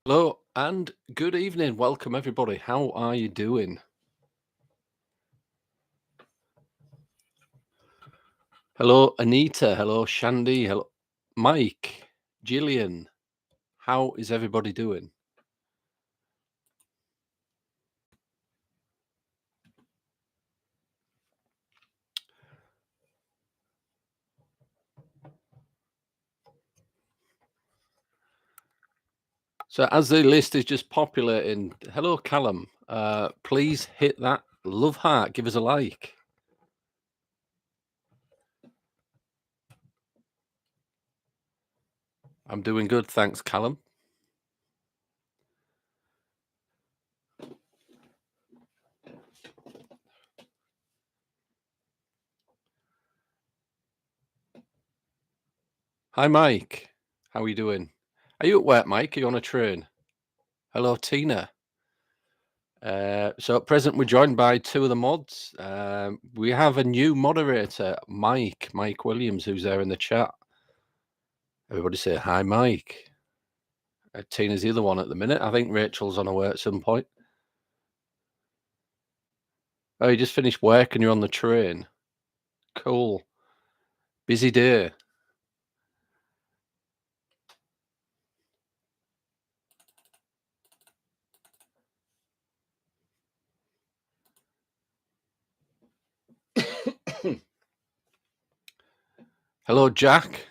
Hello and good evening. Welcome, everybody. How are you doing? Hello, Anita. Hello, Shandy. Hello, Mike, Gillian. How is everybody doing? So, as the list is just populating, hello, Callum. Please hit that love heart. Give us a like. I'm doing good. Thanks, Callum. Hi, Mike. How are you doing? Are you at work, Mike? Are you on a train? Hello, Tina. So at present, we're joined by two of the mods. We have a new moderator, Mike Williams, who's there in the chat. Everybody say hi, Mike. Tina's the other one at the minute. I think Rachel's on her way at some point. Oh, you just finished work and you're on the train. Cool. Busy day. Hello, Jack.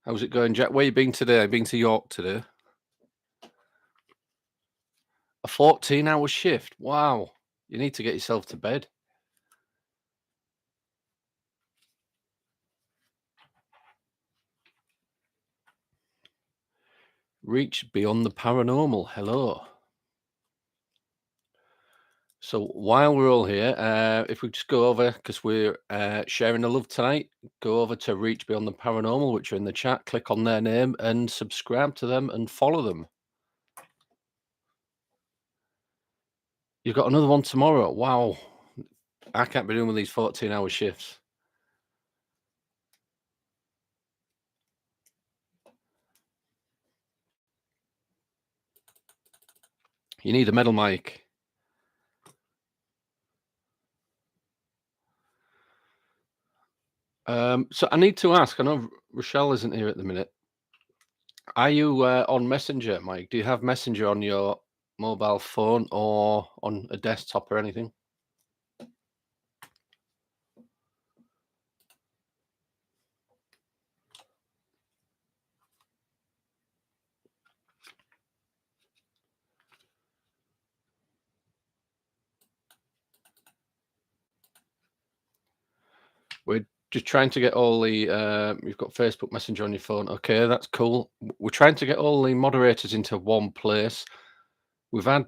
How's it going, Jack? Where you been today? I've been to York today. A 14-hour shift. Wow. You need to get yourself to bed. Reach beyond the paranormal. Hello. So while we're all here, if we just go over, because we're sharing the love tonight, go over to Reach Beyond the Paranormal, which are in the chat, click on their name and subscribe to them and follow them. You've got another one tomorrow. Wow. I can't be doing with these 14-hour shifts. You need a medal, Mike. So I need to ask, I know Rochelle isn't here at the minute. Are you on Messenger, Mike? Do you have Messenger on your mobile phone or on a desktop or anything? We're just trying to get all the you've got Facebook Messenger on your phone. Okay, that's cool. We're trying to get all the moderators into one place. We've had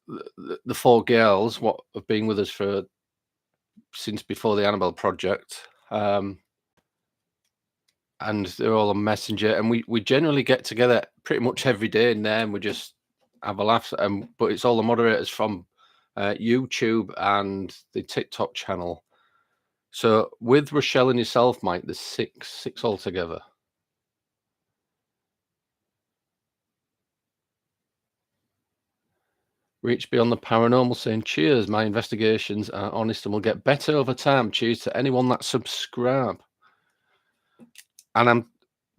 the four girls what have been with us for since before the Annabelle project. And they're all on Messenger, and we generally get together pretty much every day in there, and we just have a laugh. But it's all the moderators from YouTube and the TikTok channel. So with Rochelle and yourself, Mike, there's six altogether. Reach beyond the paranormal, saying cheers. My investigations are honest and will get better over time. Cheers to anyone that subscribe. And I'm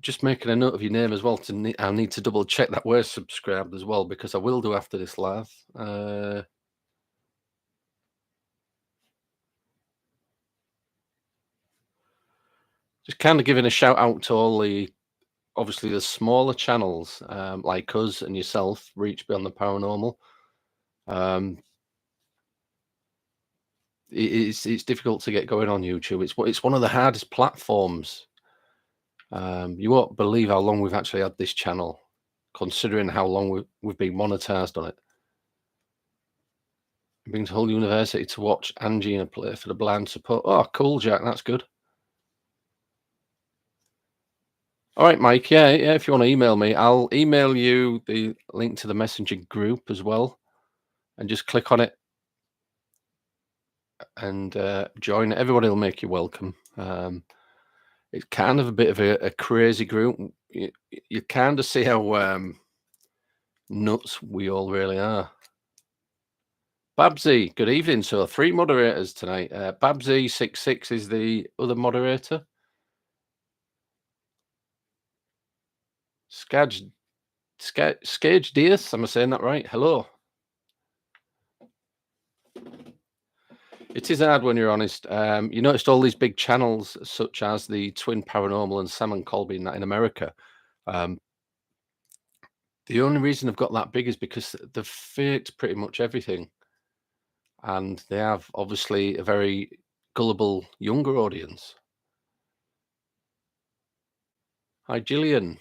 just making a note of your name as well. I need to double check that we're subscribed as well, because I will do after this live. Just kind of giving a shout out to all obviously the smaller channels like us and yourself, Reach Beyond the Paranormal. It's difficult to get going on YouTube. It's one of the hardest platforms. You won't believe how long we've actually had this channel, considering how long we've been monetized on it. Been to Hull University to watch Angina play for the blind support. Oh, cool, Jack. That's good. All right, Mike. Yeah. If you want to email me, I'll email you the link to the Messenger group as well, and just click on it and join. Everybody will make you welcome. It's kind of a bit of a crazy group. you kind of see how nuts we all really are. Babsy, good evening. So three moderators tonight. Babsy 66 is the other moderator. Skage Diaz, am I saying that right? Hello. It is hard when you're honest. You noticed all these big channels, such as the Twin Paranormal and Sam and Colby in America. Um, the only reason they've got that big is because they've faked pretty much everything, and they have obviously a very gullible younger audience. Hi, Gillian.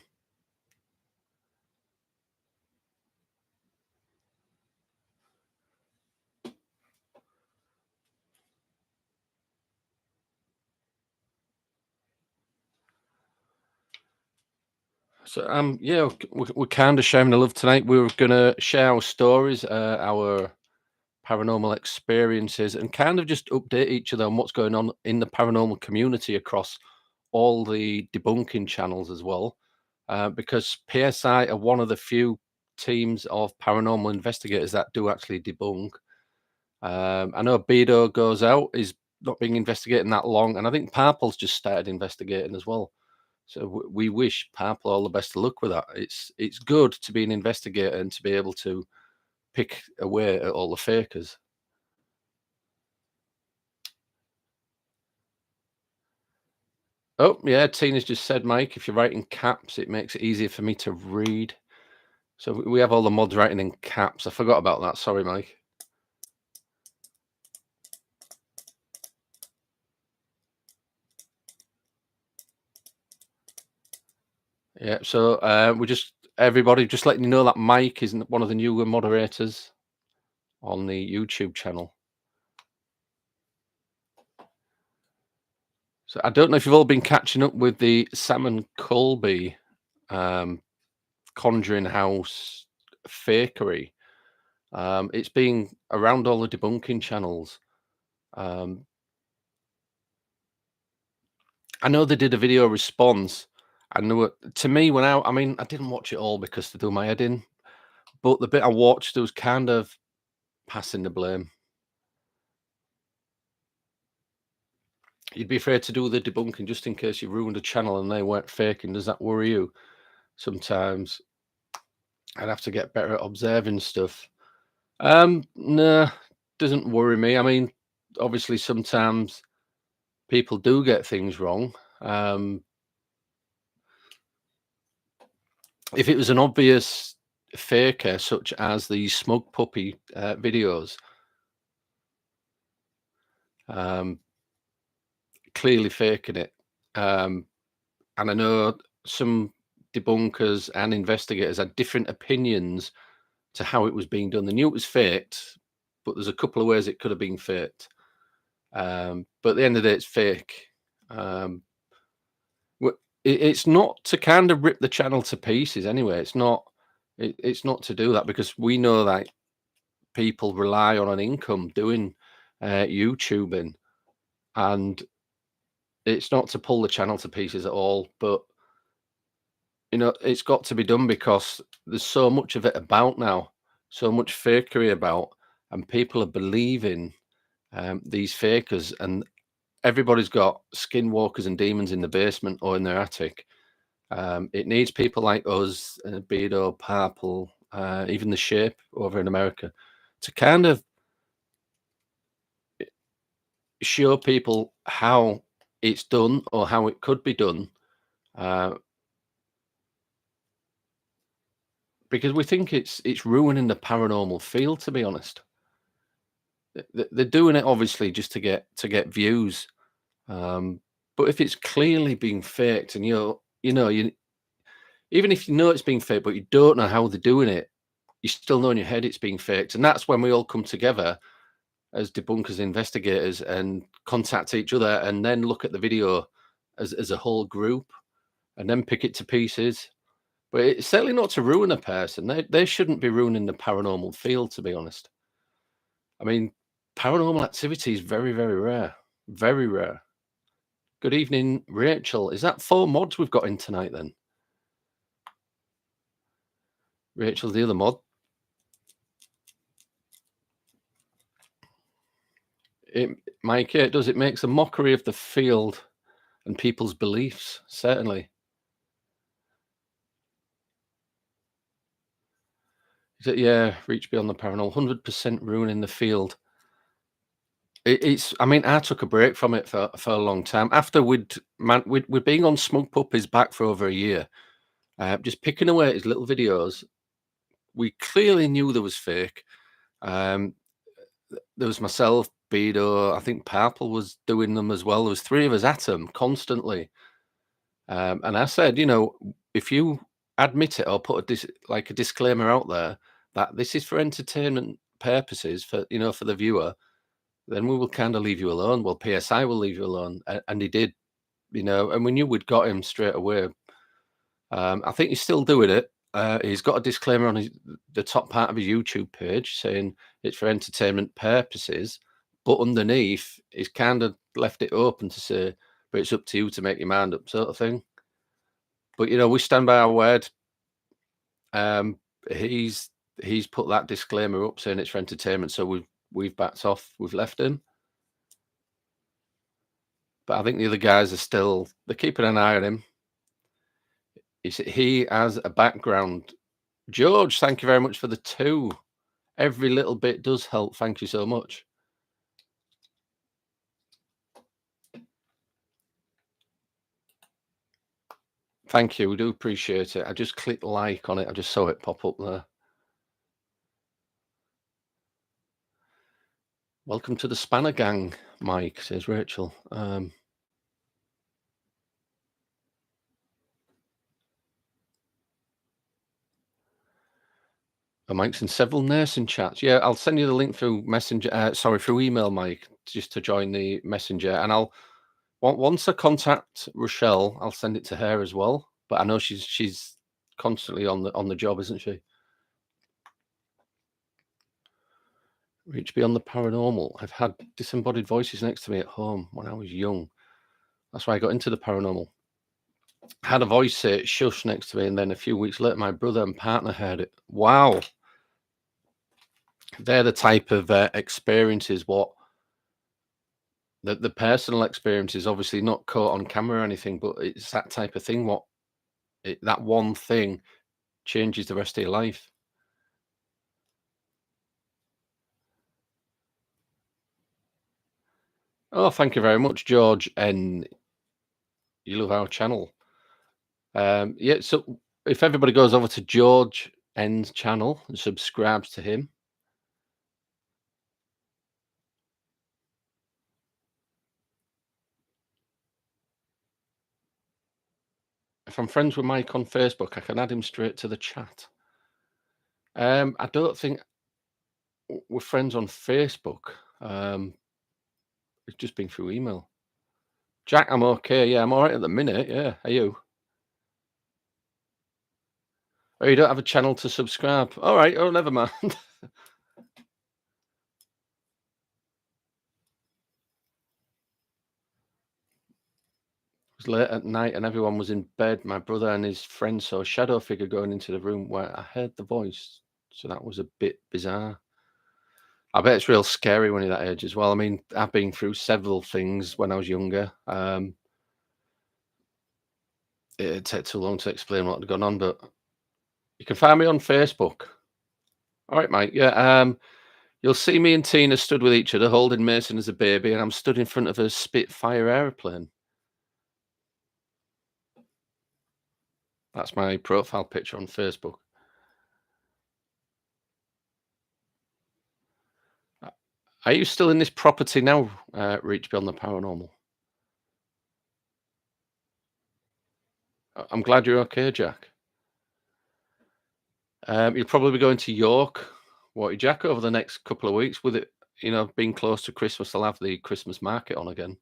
So yeah, we're kind of sharing the love tonight. We were gonna share our stories, our paranormal experiences, and kind of just update each other on what's going on in the paranormal community across all the debunking channels as well. Because PSI are one of the few teams of paranormal investigators that do actually debunk. I know Bedo goes out, is not being investigating that long, and I think Parple's just started investigating as well. So we wish Parple all the best of luck with that. It's good to be an investigator and to be able to pick away at all the fakers. Oh yeah, Tina's just said, Mike, if you write in caps, it makes it easier for me to read. So we have all the mods writing in caps. I forgot about that. Sorry, Mike. Yeah. So we're just everybody just letting you know that Mike is one of the newer moderators on the YouTube channel. So I don't know if you've all been catching up with the Sam and Colby um, Conjuring House fakery. It's been around all the debunking channels. Um, I know they did a video response. I know it, to me when I mean I didn't watch it all because to do my head in, but the bit I watched there was kind of passing the blame. You'd be afraid to do the debunking just in case you ruined a channel and they weren't faking. Does that worry you? Sometimes I'd have to get better at observing stuff. Nah, doesn't worry me. I mean, obviously sometimes people do get things wrong. If it was an obvious faker, such as the smug puppy videos, um, clearly faking it. And I know some debunkers and investigators had different opinions to how it was being done. They knew it was faked, but there's a couple of ways it could have been faked. But at the end of the day, it's fake. Um, it's not to kind of rip the channel to pieces anyway. It's not. It's not to do that because we know that people rely on an income doing YouTubing, and it's not to pull the channel to pieces at all. But it's got to be done because there's so much of it about now, so much fakery about, and people are believing these fakers, and everybody's got skinwalkers and demons in the basement or in their attic. It needs people like us, Bedo, Purple, even the Shape over in America, to kind of show people how it's done or how it could be done, uh, because we think it's ruining the paranormal field. To be honest, they're doing it obviously just to get views. But if it's clearly being faked, and you even if you know it's being faked, but you don't know how they're doing it, you still know in your head it's being faked, and that's when we all come together as debunkers, investigators, and contact each other, and then look at the video as a whole group, and then pick it to pieces. But it's certainly not to ruin a person. They shouldn't be ruining the paranormal field, to be honest. I mean, paranormal activity is very, very rare. Very rare. Good evening, Rachel. Is that four mods we've got in tonight then? Rachel, the other mod. It, Mike, yeah, it does. It makes a mockery of the field and people's beliefs, certainly. Yeah, reach beyond the paranormal, 100% ruining the field. It's. I mean, I took a break from it for a long time after we'd been on Smug Puppy's back for over a year, just picking away at his little videos. We clearly knew there was fake. Um, there was myself, Bedo. I think Purple was doing them as well. There was three of us at them constantly. And I said, if you admit it or put like a disclaimer out there that this is for entertainment purposes for the viewer, then we will kind of leave you alone. Well, PSI will leave you alone, and he did, and we knew we'd got him straight away. I think he's still doing it. He's got a disclaimer on the top part of his YouTube page saying it's for entertainment purposes, but underneath he's kind of left it open to say, but it's up to you to make your mind up, sort of thing. But we stand by our word. Um, he's put that disclaimer up saying it's for entertainment, so we've backed off. We've left him. But I think the other guys they're keeping an eye on him. He has a background. George, thank you very much for the 2. Every little bit does help. Thank you so much. Thank you. We do appreciate it. I just clicked like on it. I just saw it pop up there. Welcome to the Spanner Gang, Mike, says Rachel. Mike's in several nursing chats. Yeah, I'll send you the link through messenger. Through email, Mike, just to join the messenger. And once I contact Rochelle, I'll send it to her as well. But I know she's constantly on the job, isn't she? Reach beyond the paranormal. I've had disembodied voices next to me at home when I was young. That's why I got into the paranormal. I had a voice say shush next to me, and then a few weeks later, my brother and partner heard it. Wow. They're the type of experiences what the personal experience is obviously not caught on camera or anything, but it's that type of thing. That one thing changes the rest of your life. Oh, thank you very much, George. And you love our channel. Yeah, so if everybody goes over to George N's channel and subscribes to him. If I'm friends with Mike on Facebook, I can add him straight to the chat. I don't think we're friends on Facebook. It's just been through email. Jack, I'm okay. Yeah, I'm all right at the minute. Yeah, are you? Oh, you don't have a channel to subscribe. All right. Oh, never mind. It was late at night and everyone was in bed. My brother and his friend saw a shadow figure going into the room where I heard the voice. So that was a bit bizarre. I bet it's real scary when you're that age as well. I mean, I've been through several things when I was younger. It'd take too long to explain what had gone on, but you can find me on Facebook. All right, mate. Yeah. You'll see me and Tina stood with each other, holding Mason as a baby, and I'm stood in front of a Spitfire aeroplane. That's my profile picture on Facebook. Are you still in this property now, Reach Beyond the Paranormal? I'm glad you're okay, Jack. You'll probably be going to York, what, Jack, over the next couple of weeks. With it, being close to Christmas, they'll have the Christmas market on again.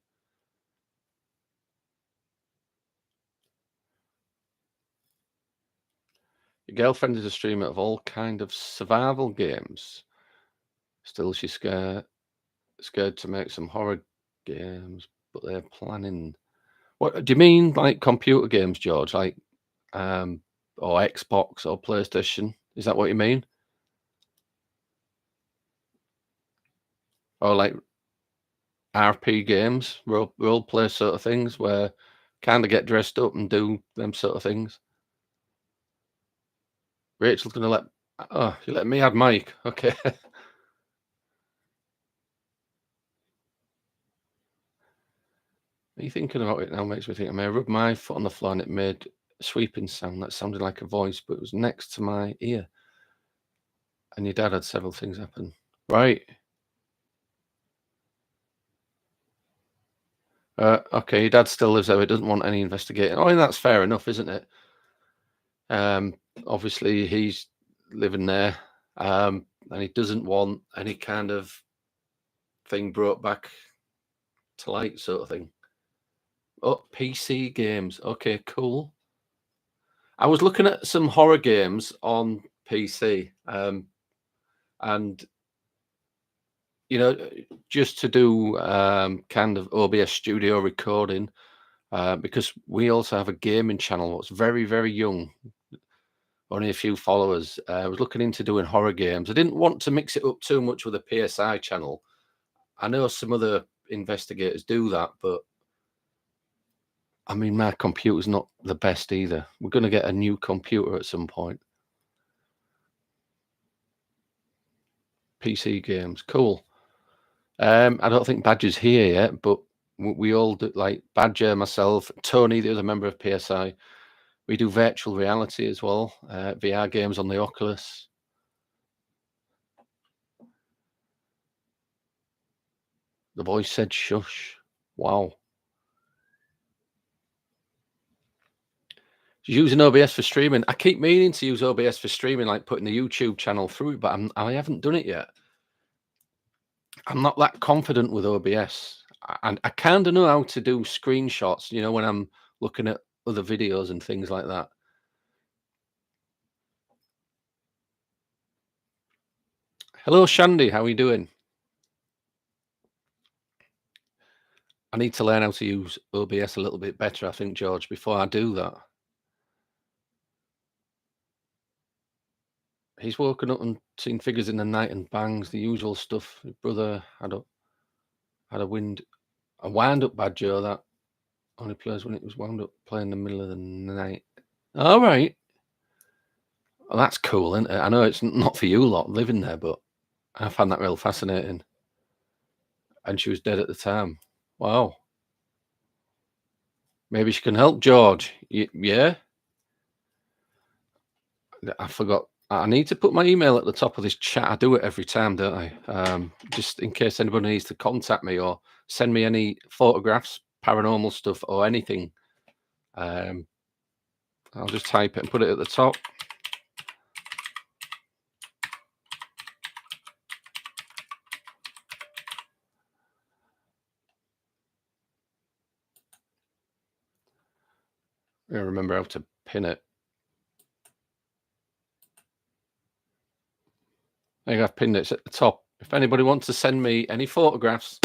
Your girlfriend is a streamer of all kind of survival games. Still, she's scared to make some horror games, but they're planning. What do you mean, like computer games, George? Like, or Xbox or PlayStation? Is that what you mean? Or like RP games, role play sort of things where kind of get dressed up and do them sort of things? Rachel's gonna let oh, you let me add Mike. Okay. Me thinking about it now makes me think I may have rubbed my foot on the floor and it made a sweeping sound that sounded like a voice, but it was next to my ear. And your dad had several things happen. Right. Okay, your dad still lives there. He doesn't want any investigating. I mean, that's fair enough, isn't it? Um, Obviously, he's living there, and he doesn't want any kind of thing brought back to light, sort of thing. Oh, PC games. Okay, cool. I was looking at some horror games on PC, and just to do kind of OBS studio recording, because we also have a gaming channel that's very, very young, only a few followers. I was looking into doing horror games. I didn't want to mix it up too much with a PSI channel. I know some other investigators do that, but I mean, my computer's not the best either. We're going to get a new computer at some point. PC games, cool. I don't think Badger's here yet, but we all do, like Badger, myself, Tony, the other member of PSI. We do virtual reality as well, VR games on the Oculus. The voice said shush. Wow. Using OBS for streaming. I keep meaning to use OBS for streaming, like putting the YouTube channel through, but I haven't done it yet. I'm not that confident with OBS. And I kind of know how to do screenshots, when I'm looking at other videos and things like that. Hello, Shandy. How are you doing? I need to learn how to use OBS a little bit better, I think, George, before I do that. He's woken up and seen figures in the night and bangs, the usual stuff. His brother had a wind up badger that only plays when it was wound up, playing in the middle of the night. All right. Well, that's cool, isn't it? I know it's not for you lot living there, but I found that real fascinating. And she was dead at the time. Wow. Maybe she can help George. Yeah. I forgot. I need to put my email at the top of this chat. I do it every time, don't I? Just in case anybody needs to contact me or send me any photographs, paranormal stuff, or anything. I'll just type it and put it at the top. I remember how to pin it. I think I've pinned it at the top. If anybody wants to send me any photographs,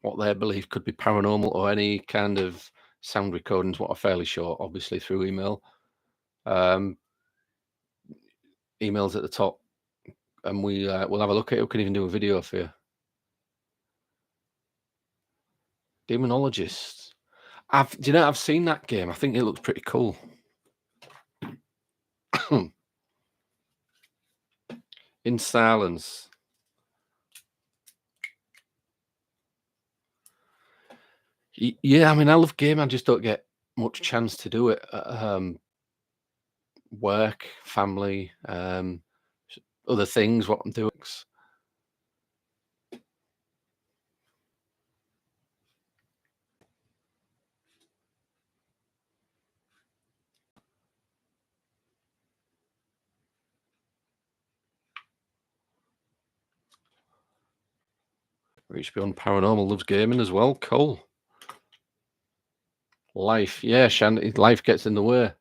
what they believe could be paranormal, or any kind of sound recordings, what are fairly short, obviously through email. Emails at the top, and we'll have a look at it. We can even do a video for you. Demonologists. I've seen that game. I think it looks pretty cool. In silence. Yeah, I mean, I love game. I just don't get much chance to do it. Work, family, other things. What I'm doing. Reach Beyond Paranormal loves gaming as well. Cool. Life, yeah, Shandy. Life gets in the way.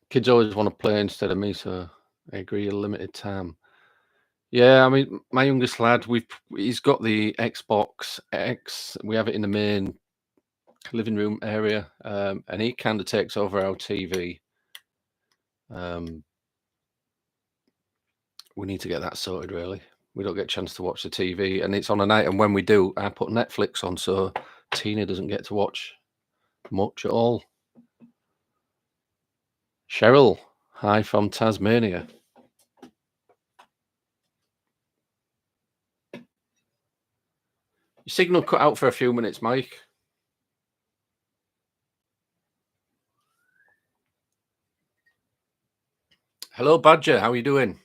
Kids always want to play instead of me, so I agree. A limited time. Yeah, I mean, my youngest lad, he's got the Xbox X. We have it in the main living room area, and he kind of takes over our TV. Um, we need to get that sorted, really. We don't get a chance to watch the TV, and it's on a night, and when we do, I put Netflix on so Tina doesn't get to watch much at all. Cheryl, hi from Tasmania. Your signal cut out for a few minutes, Mike. Hello, Badger. How are you doing?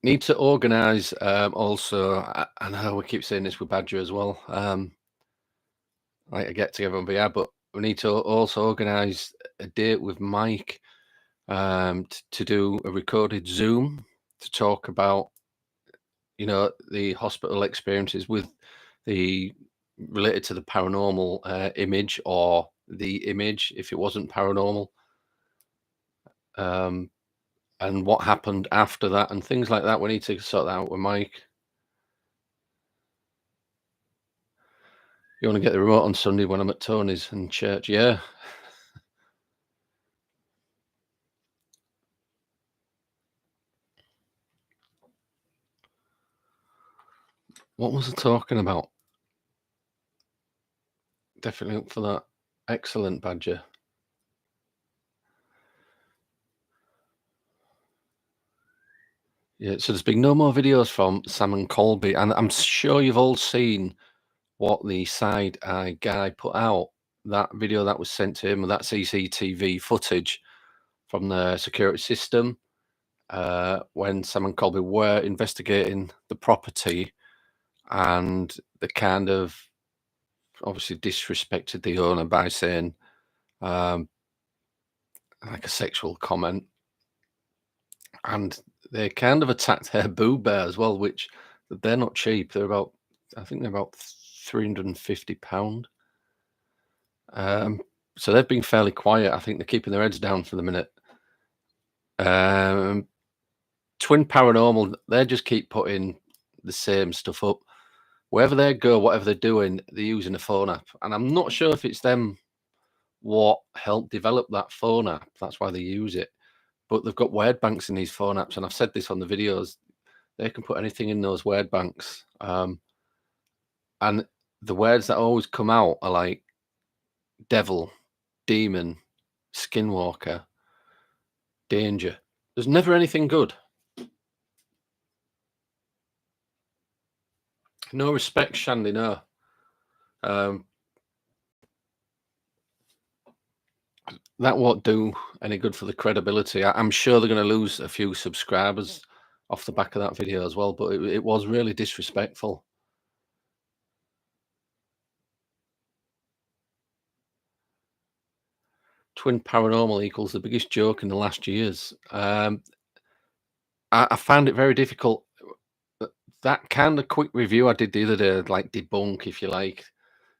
Need to organise. Also, I know we keep saying this with Badger as well. Like a get together on VR, but we need to also organise a date with Mike to do a recorded Zoom to talk about, the hospital experiences with the related to the paranormal image or the image if it wasn't paranormal, um, and what happened after that and things like that. We need to sort that out with Mike. You want to get the remote on Sunday when I'm at Tony's in church? Yeah. What was I talking about? Definitely up for that. Excellent, Badger. Yeah, so there's been no more videos from Sam and Colby, and I'm sure you've all seen what the side eye guy put out. That video that was sent to him with that CCTV footage from the security system when Sam and Colby were investigating the property, and they kind of obviously disrespected the owner by saying um, like a sexual comment, and they kind of attacked her boo bear as well, which they're not cheap. I think they're about £350. So they've been fairly quiet. I think they're keeping their heads down for the minute. Um, Twin Paranormal, they just keep putting the same stuff up. Wherever they go, whatever they're doing, they're using a phone app. And I'm not sure if it's them what helped develop that phone app. That's why they use it. But they've got word banks in these phone apps. And I've said this on the videos. They can put anything in those word banks. And the words that always come out are like devil, demon, skinwalker, danger. There's never anything good. No respect, Shandy, no. Um, that won't do any good for the credibility. I'm sure they're going to lose a few subscribers off the back of that video as well, but it was really disrespectful. Twin Paranormal equals the biggest joke in the last years. I found it very difficult. That kind of quick review I did the other day, like debunk, if you like.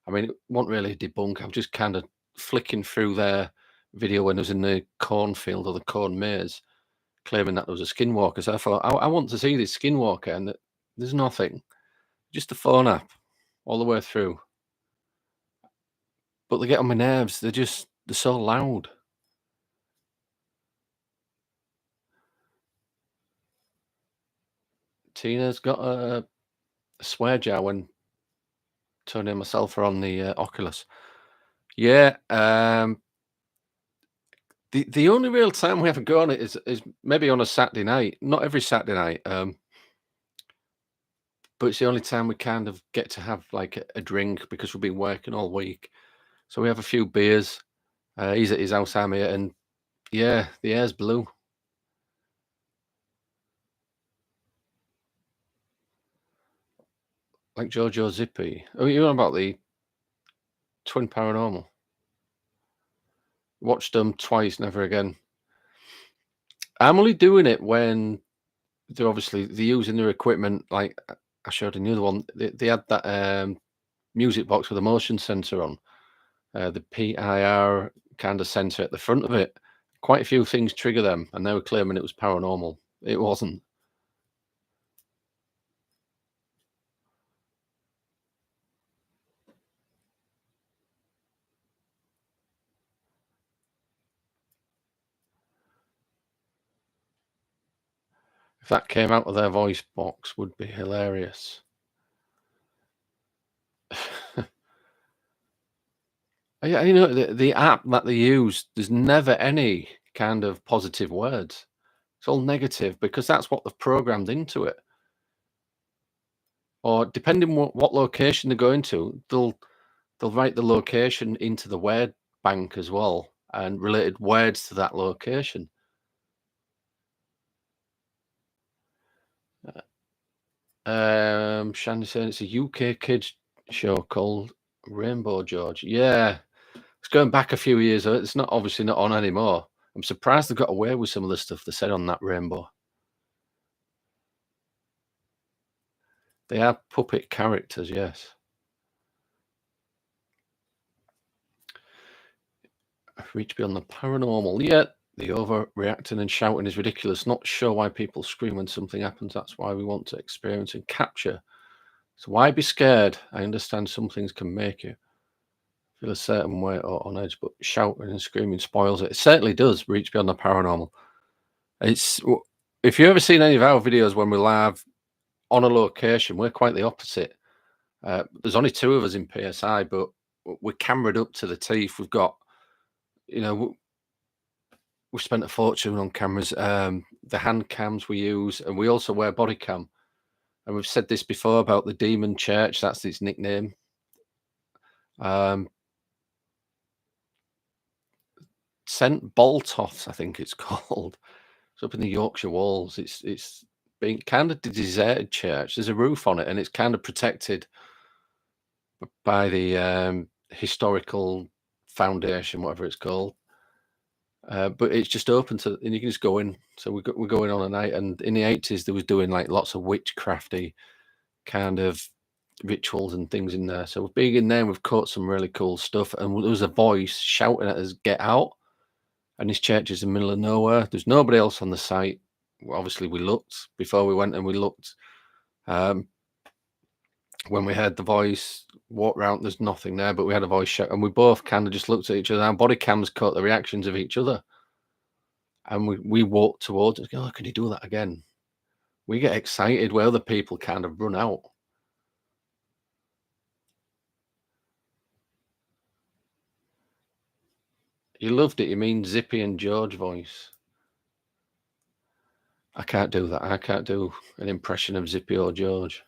I mean, it wasn't really a debunk. I'm just kind of flicking through their video when I was in the cornfield or the corn maze, claiming that there was a skinwalker. So I thought, I want to see this skinwalker, and there's nothing, just a phone app all the way through. But they get on my nerves. They're so loud. Tina's got a swear jar when Tony and myself are on the Oculus. Yeah, the only real time we ever go on it is maybe on a Saturday night. Not every Saturday night, but it's the only time we kind of get to have like a drink because we've been working all week. So we have a few beers. He's at his house, I'm here, and yeah, the air's blue. Like Jojo Zippy. Oh, you know about the Twin Paranormal? Watched them twice, never again. I'm only doing it when they're using their equipment. Like I showed in the other one, they had that music box with a motion sensor on, the PIR kind of sensor at the front of it. Quite a few things trigger them, and they were claiming it was paranormal. It wasn't. that came out of their voice box would be hilarious. Yeah, the app that they use, there's never any kind of positive words. It's all negative because that's what they've programmed into it. Or depending what location they're going to, they'll write the location into the word bank as well and related words to that location. Shandy saying it's a UK kids show called Rainbow George. Yeah, it's going back a few years. It's not obviously not on anymore. I'm surprised they got away with some of the stuff they said on that Rainbow. They are puppet characters, yes. Reach beyond the paranormal. Yeah, the overreacting and shouting is ridiculous. Not sure why people scream when something happens. That's why we want to experience and capture. So why be scared? I understand some things can make you feel a certain way or on edge, but shouting and screaming spoils it. It certainly does reach beyond the paranormal. It's if you've ever seen any of our videos when we're live on a location, we're quite the opposite. There's only two of us in PSI, but we're cameraed up to the teeth. We've got, you know, we've spent a fortune on cameras, the hand cams we use, and we also wear body cam. And we've said this before about the Demon Church. That's its nickname. Um, St Boltoths, I think it's called. It's up in the Yorkshire Walls. It's been kind of the deserted church. There's a roof on it, and it's kind of protected by the historical foundation, whatever it's called. But it's just open to, and you can just go in. So we're going on a night, and in the 80s there was doing like lots of witchcrafty kind of rituals and things in there. So being in there, we've caught some really cool stuff. And there was a voice shouting at us, "Get out!" And this church is in the middle of nowhere. There's nobody else on the site. Well, obviously, we looked before we went, and we looked. When we heard the voice, walked around, there's nothing there, but we had a voice shout, and we both kind of just looked at each other. Our body cams caught the reactions of each other, and we walked towards it. Oh, can you do that again? We get excited where other people kind of run out. You loved it. You mean Zippy and George voice? I can't do that. I can't do an impression of Zippy or George.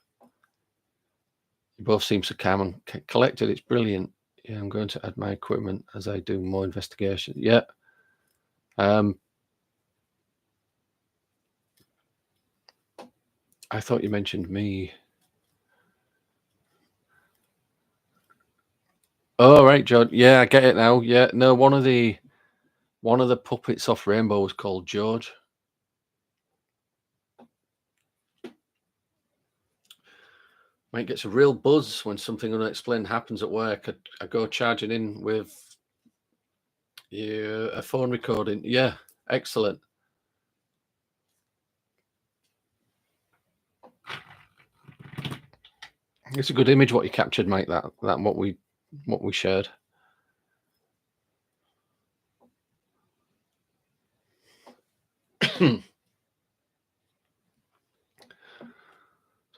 You both seem so calm and collected. It's brilliant. Yeah, I'm going to add my equipment as I do more investigation. Yeah. I thought you mentioned me. Oh, right, George. Yeah, I get it now. Yeah, no, one of the puppets off Rainbow was called George. Mate gets a real buzz when something unexplained happens at work. I go charging in with a phone recording. Yeah, excellent. It's a good image what you captured, mate. That what we shared.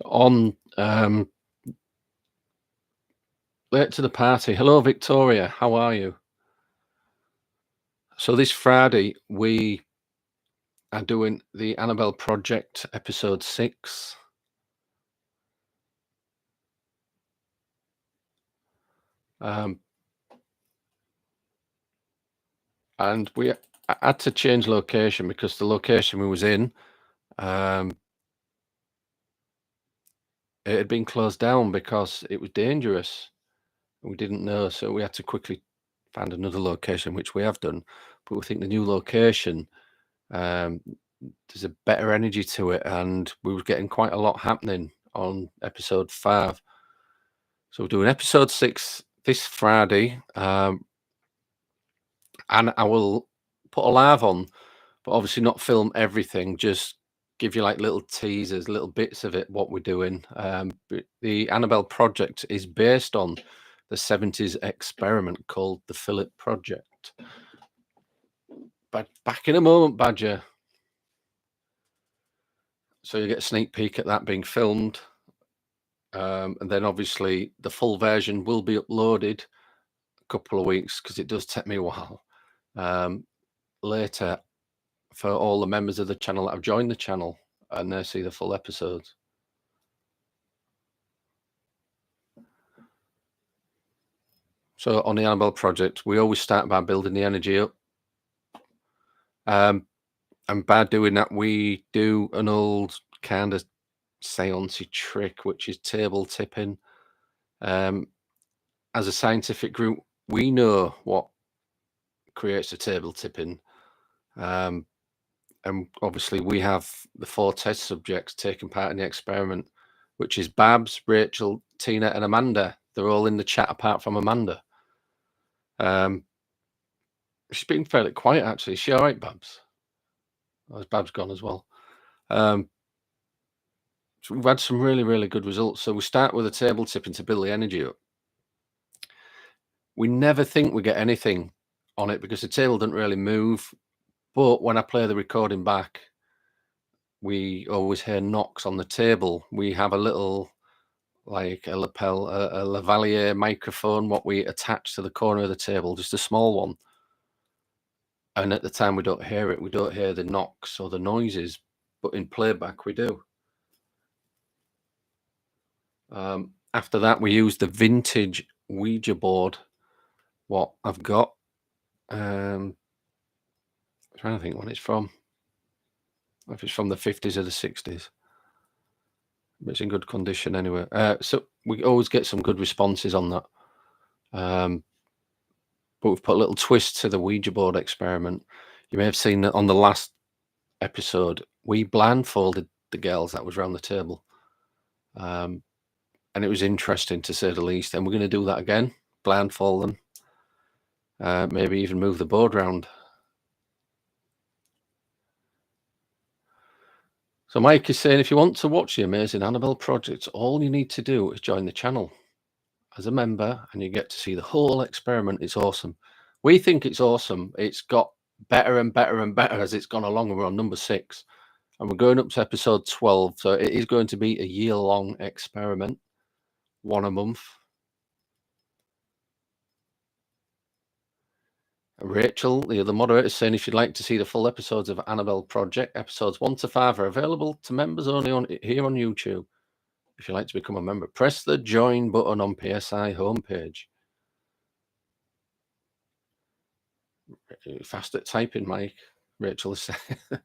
On late to the party. Hello, Victoria. How are you? So this Friday we are doing the Annabelle Project episode 6. And we had to change location because the location we was in, it had been closed down because it was dangerous. We didn't know, so we had to quickly find another location, which we have done. But we think the new location, there's a better energy to it, and we were getting quite a lot happening on episode 5. So we're doing episode 6 this Friday, and I will put a live on, but obviously not film everything, just give you like little teasers, little bits of it, what we're doing. But the Annabelle Project is based on the 70s experiment called the Philip Project. But back in a moment, Badger. So you get a sneak peek at that being filmed. And then obviously the full version will be uploaded a couple of weeks, because it does take me a while, later, for all the members of the channel that have joined the channel, and they see the full episodes. So on the Annabelle project, we always start by building the energy up. And by doing that, we do an old kind of seance-y trick, which is table tipping. As a scientific group, we know what creates a table tipping. And obviously we have the 4 test subjects taking part in the experiment, which is Babs, Rachel, Tina, and Amanda. They're all in the chat apart from Amanda. She's been fairly quiet, actually. Is she all right, Babs? Or has Babs gone as well? So we've had some really, really good results. So we start with a table tipping to build the energy up. We never think we get anything on it because the table doesn't really move. But when I play the recording back, we always hear knocks on the table. We have a little, like a lapel, a lavalier microphone, what we attach to the corner of the table, just a small one. And at the time we don't hear it. We don't hear the knocks or the noises, but in playback we do. After that, we use the vintage Ouija board, what I've got. I'm trying to think when it's from. If it's from the 50s or the 60s. But it's in good condition anyway. So we always get some good responses on that. But we've put a little twist to the Ouija board experiment. You may have seen that on the last episode, we blindfolded the girls that was around the table. And it was interesting, to say the least. And we're going to do that again, blindfold them. Maybe even move the board around. So Mike is saying, if you want to watch the amazing Annabelle project, all you need to do is join the channel as a member, and you get to see the whole experiment. It's awesome. We think it's awesome. It's got better and better and better as it's gone along, and we're on number 6. And we're going up to episode 12. So it is going to be a year-long experiment, 1 a month. Rachel, the other moderator, is saying, if you'd like to see the full episodes of Annabelle Project, episodes 1 to 5 are available to members only here on YouTube. If you'd like to become a member, press the join button on PSI homepage. Fast at typing, Mike. Rachel is saying. As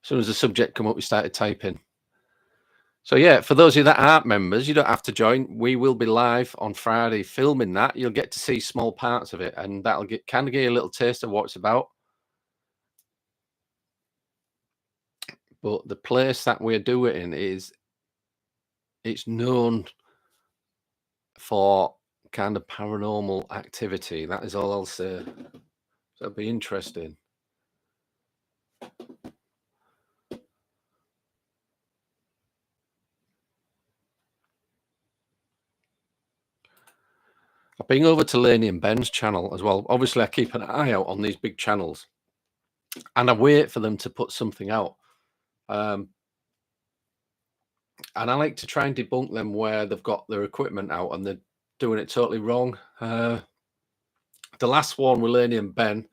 soon as the subject come up, we started typing. So yeah, for those of you that aren't members, you don't have to join. We will be live on Friday filming that. You'll get to see small parts of it, and that'll kind of give you a little taste of what it's about. But the place that we're doing it in it's known for kind of paranormal activity. That is all I'll say. So it'll be interesting. I've been over to Laney and Ben's channel as well. Obviously, I keep an eye out on these big channels, and I wait for them to put something out. And I like to try and debunk them where they've got their equipment out and they're doing it totally wrong. The last one with Laney and Ben,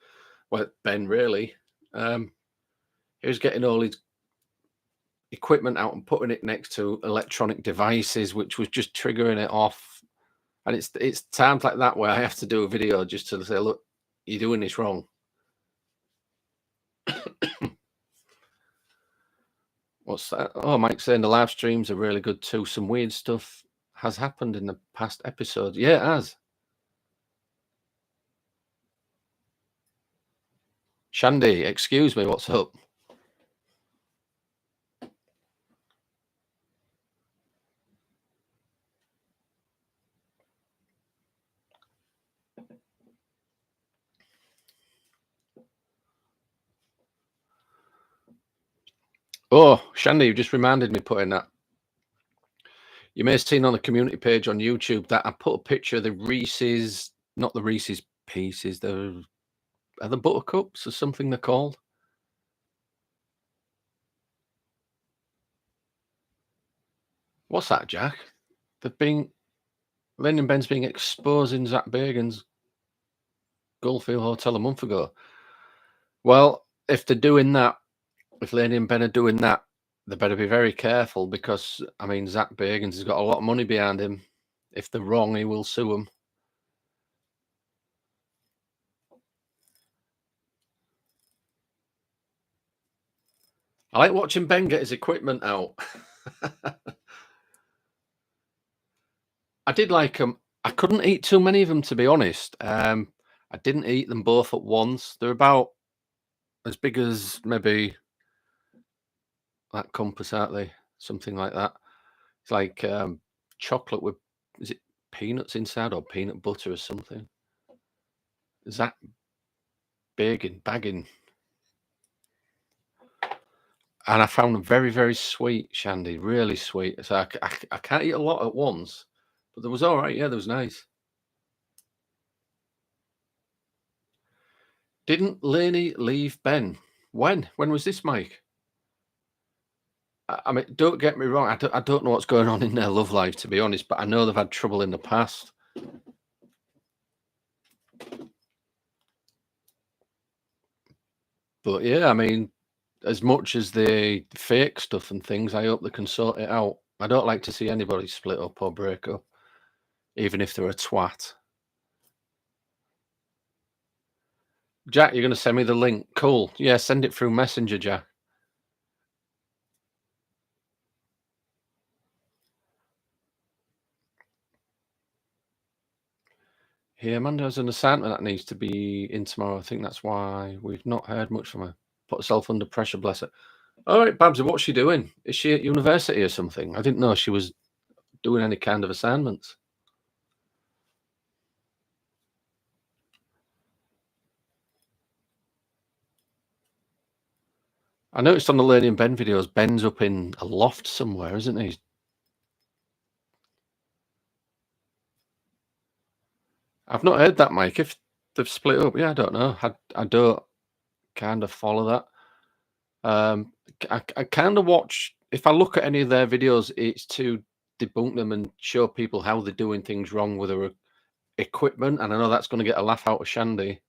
well, Ben really, he was getting all his equipment out and putting it next to electronic devices, which was just triggering it off. And it's times like that where I have to do a video just to say, look, you're doing this wrong. What's that? Oh, Mike's saying the live streams are really good too. Some weird stuff has happened in the past episodes. Yeah, it has. Shandy, excuse me, what's up? Oh, Shandy, you just reminded me putting that. You may have seen on the community page on YouTube that I put a picture of the Reese's, not the Reese's Pieces, are the Buttercups or something they're called? What's that, Jack? They've been Lennon Ben's being exposing Zach Bagan's Goldfield Hotel a month ago. Well, if they're doing that, if Laney and Ben are doing that, they better be very careful because, I mean, Zach Bagans has got a lot of money behind him. If they're wrong, he will sue them. I like watching Ben get his equipment out. I did like them. I couldn't eat too many of them, to be honest. I didn't eat them both at once. They're about as big as maybe that compass, aren't they? Something like that. It's like chocolate with, is it peanuts inside or peanut butter or something? Zach bagging. And I found them very, very sweet, Shandy, really sweet. So I can't eat a lot at once, but there was all right. Yeah, there was nice. Didn't Laney leave Ben? When? When was this, Mike? I mean, don't get me wrong. I don't know what's going on in their love life, to be honest, but I know they've had trouble in the past. But yeah, I mean, as much as they fake stuff and things, I hope they can sort it out. I don't like to see anybody split up or break up, even if they're a twat. Jack, you're going to send me the link. Cool. Yeah, send it through Messenger, Jack. Yeah, Amanda has an assignment that needs to be in tomorrow. I think that's why we've not heard much from her. Put herself under pressure, bless her. All right, Babsy, what's she doing? Is she at university or something? I didn't know she was doing any kind of assignments. I noticed on the Learning Ben videos, Ben's up in a loft somewhere, isn't he? I've not heard that, Mike. If they've split up, yeah, I don't know. I don't kind of follow that. I kind of watch, if I look at any of their videos, it's to debunk them and show people how they're doing things wrong with their equipment. And I know that's going to get a laugh out of Shandy.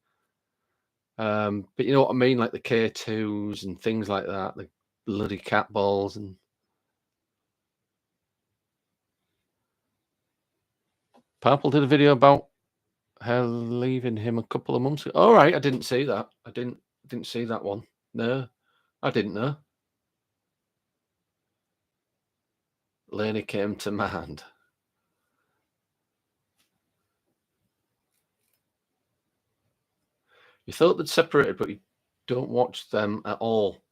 But you know what I mean? Like the K2s and things like that, the bloody cat balls. And Purple did a video about her leaving him a couple of months ago. All right, I didn't see that. I didn't see that one. No, I didn't know. Lainey came to mind. You thought they'd separated, but you don't watch them at all.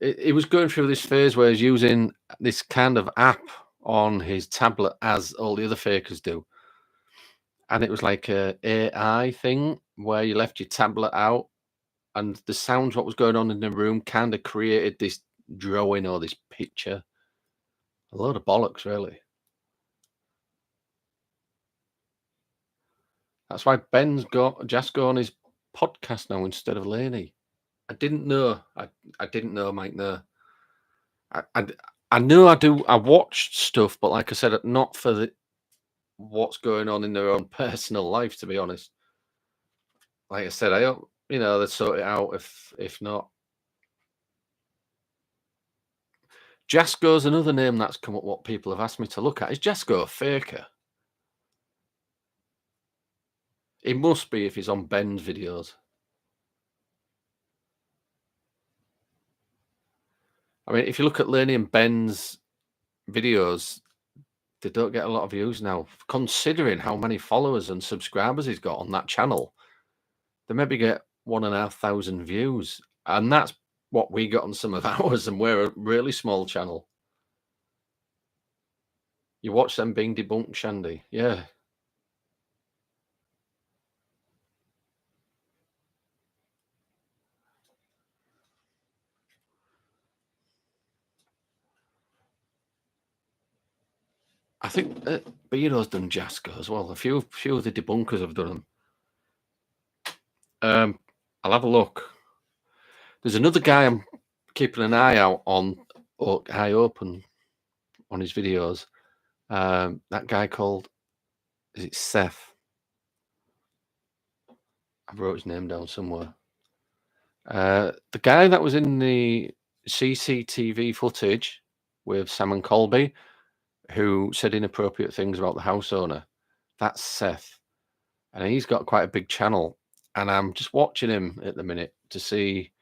He was going through this phase where he's using this kind of app on his tablet, as all the other fakers do. And it was like a AI thing where you left your tablet out, and the sounds what was going on in the room kind of created this drawing or this picture. A load of bollocks, really. That's why Ben's got Jasko on his podcast now instead of Laney. I didn't know. I didn't know, Mike. No. I, I I know I do. I watched stuff, but like I said, not for what's going on in their own personal life. To be honest, like I said, I hope they sort it out. If not, Jasko's another name that's come up. What people have asked me to look at is Jasko a faker? He must be if he's on Ben's videos. I mean, if you look at Laney and Ben's videos, they don't get a lot of views now. Considering how many followers and subscribers he's got on that channel, they maybe get 1,500 views, and that's what we got on some of ours, and we're a really small channel. You watch them being debunked, Shandy. Yeah. I think Beano's done Jasko as well. A few of the debunkers have done them. I'll have a look. There's another guy I'm keeping an eye out on, or eye open. on his videos. That guy called, is it Seth? I wrote his name down somewhere. The guy that was in the CCTV footage with Sam and Colby, who said inappropriate things about the house owner, that's Seth. And he's got quite a big channel. And I'm just watching him at the minute to see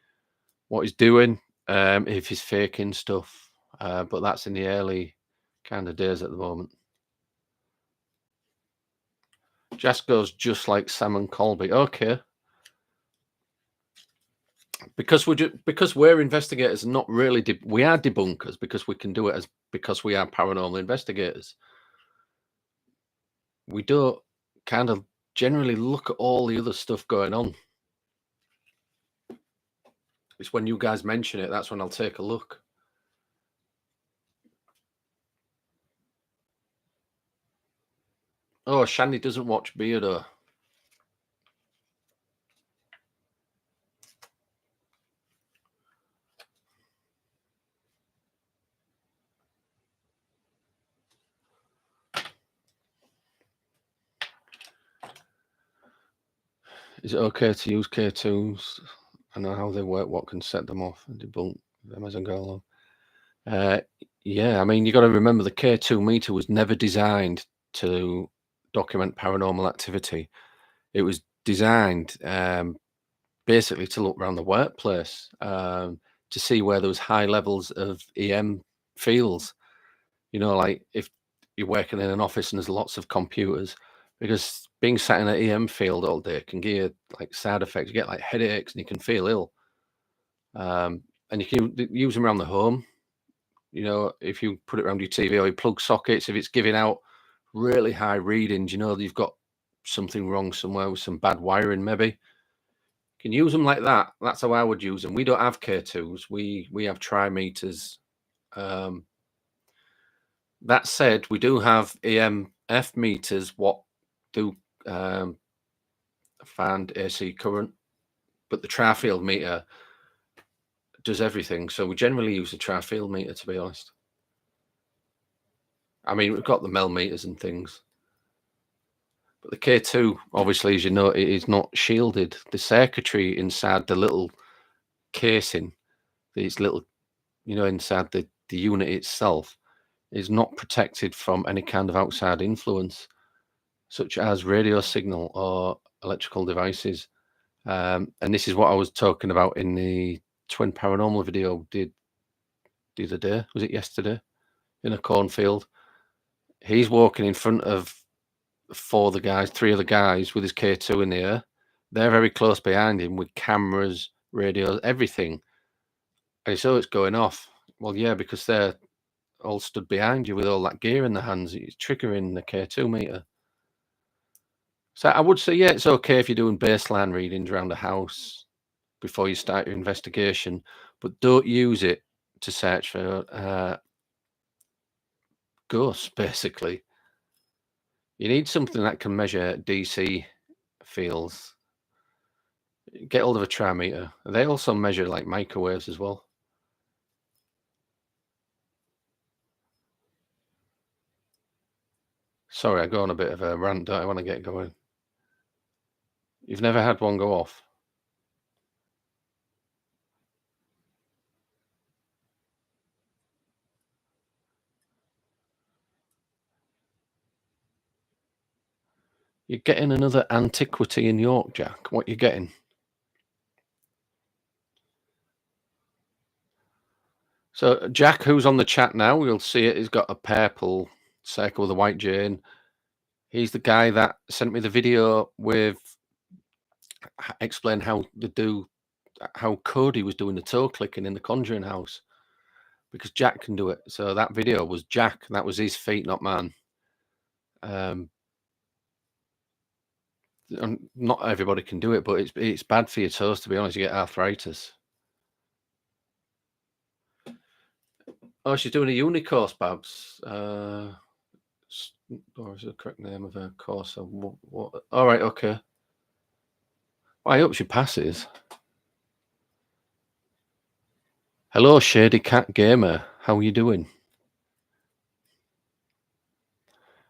what he's doing, if he's faking stuff. But that's in the early kind of days at the moment. Jasko's just like Sam and Colby. Okay. Because we're investigators and not really we are debunkers because we can do it because we are paranormal investigators. We don't kind of generally look at all the other stuff going on. It's when you guys mention it, that's when I'll take a look. Oh, Shandy doesn't watch Beardo. Is it okay to use K2s? I know how they work, what can set them off and debunk them as I go along. Yeah, I mean, you got to remember the K2 meter was never designed to document paranormal activity. It was designed basically to look around the workplace to see where there was high levels of EM fields. You know, like if you're working in an office and there's lots of computers, because being sat in an EM field all day can give you like side effects. You get like headaches and you can feel ill. And you can use them around the home. You know, if you put it around your TV or your plug sockets, if it's giving out really high readings, you know, you've got something wrong somewhere with some bad wiring, maybe. You can use them like that. That's how I would use them. We don't have K2s. We have trimeters. That said, we do have EMF meters what do find AC current, but the tri-field meter does everything. So we generally use the tri-field meter, to be honest. I mean, we've got the Mel meters and things. But the K2, obviously, as you know, it is not shielded. The circuitry inside the little casing, these little, you know, inside the unit itself, is not protected from any kind of outside influence, such as radio signal or electrical devices. And this is what I was talking about in the Twin Paranormal video did the other day. Was it yesterday? In a cornfield. He's walking in front of three of the guys with his K2 in the air. They're very close behind him with cameras, radios, everything. And so it's going off. Well, yeah, because they're all stood behind you with all that gear in their hands. It's triggering the K2 meter. So I would say, yeah, it's okay if you're doing baseline readings around a house before you start your investigation, but don't use it to search for ghosts, basically. You need something that can measure DC fields. Get hold of a trimeter. They also measure like microwaves as well. Sorry, I go on a bit of a rant, don't I, when I get going? You've never had one go off? You're getting another antiquity in York, Jack. What you getting? So Jack, who's on the chat now, you'll see it. He's got a purple circle with a white J. He's the guy that sent me the video with explain how Cody was doing the toe clicking in the Conjuring house, because Jack can do it. So that video was Jack. That was his feet, not mine. Not everybody can do it, but it's bad for your toes, to be honest. You get arthritis. Oh, she's doing a uni course, Babs. Or is the correct name of her course? What? All right, okay. Well, I hope she passes. Hello, Shady Cat Gamer. How are you doing?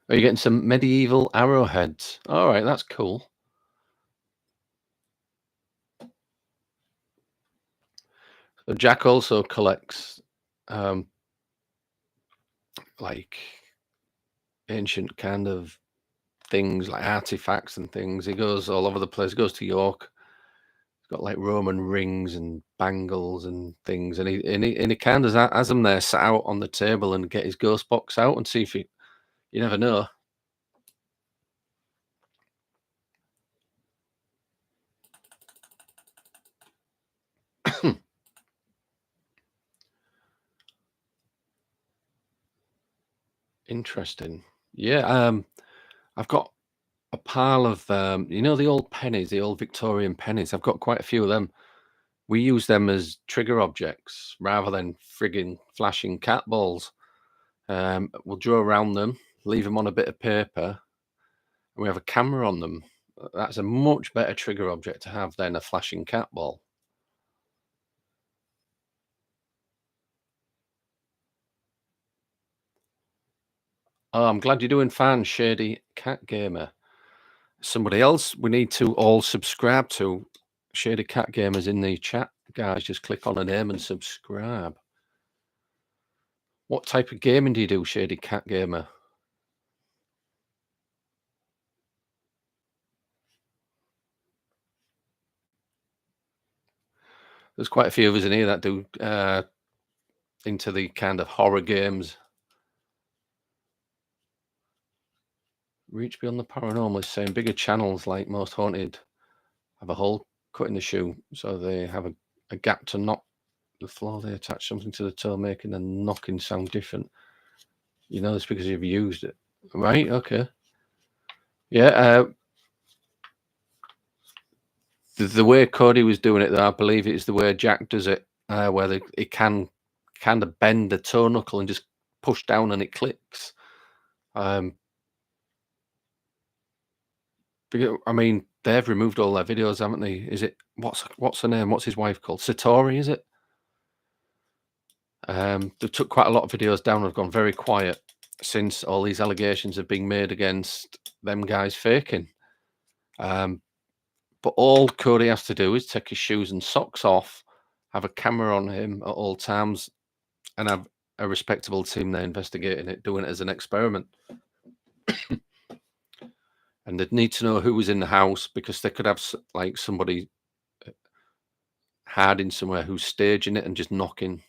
Are you getting some medieval arrowheads? All right, that's cool. So Jack also collects um, like ancient kind of things, like artifacts and things. He goes all over the place. He goes to York. He's got like Roman rings and bangles and things, and he kind of has them there sat out on the table and get his ghost box out and see if he. You never know. Interesting. Yeah. I've got a pile of the old pennies, the old Victorian pennies. I've got quite a few of them. We use them as trigger objects rather than frigging flashing cat balls. We'll draw around them, leave them on a bit of paper, and we have a camera on them. That's a much better trigger object to have than a flashing cat ball. Oh, I'm glad you're doing fine, Shady Cat Gamer. Somebody else we need to all subscribe to. Shady Cat Gamers in the chat, guys. Just click on a name and subscribe. What type of gaming do you do, Shady Cat Gamer? There's quite a few of us in here that do into the kind of horror games. Reach beyond the paranormal is saying bigger channels like most haunted have a hole cut in the shoe, so they have a gap to knock the floor. They attach something to the toe, making the knocking sound different. You know this because you've used it, right? Okay, yeah. The way Cody was doing it, though, I believe it is the way Jack does it, where it can kind of bend the toe knuckle and just push down and it clicks. Um, I mean, they've removed all their videos, haven't they? Is it what's her name? What's his wife called? Satori, is it? They took quite a lot of videos down and have gone very quiet since all these allegations have been made against them guys faking. Um, but all Cody has to do is take his shoes and socks off, have a camera on him at all times, and have a respectable team there investigating it, doing it as an experiment. And they'd need to know who was in the house because they could have like somebody hiding somewhere who's staging it and just knocking.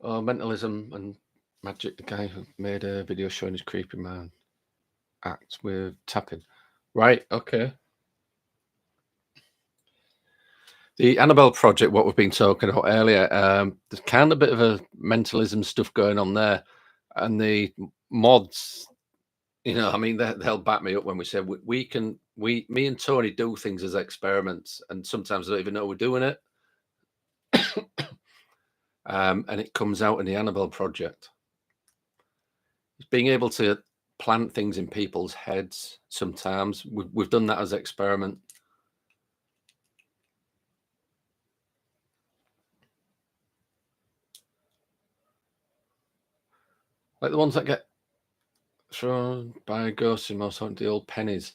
Oh, mentalism and magic. The guy who made a video showing his creepy man act with tapping. Right. Okay. The Annabelle project, what we've been talking about earlier, there's kind of a bit of a mentalism stuff going on there, and the mods. I mean, they'll back me up when we say me and Tony do things as experiments, and sometimes I don't even know we're doing it. And it comes out in the Annabelle project. Being able to plant things in people's heads. Sometimes we've done that as experiment. Like the ones that get thrown by ghosts in most haunted, the old pennies.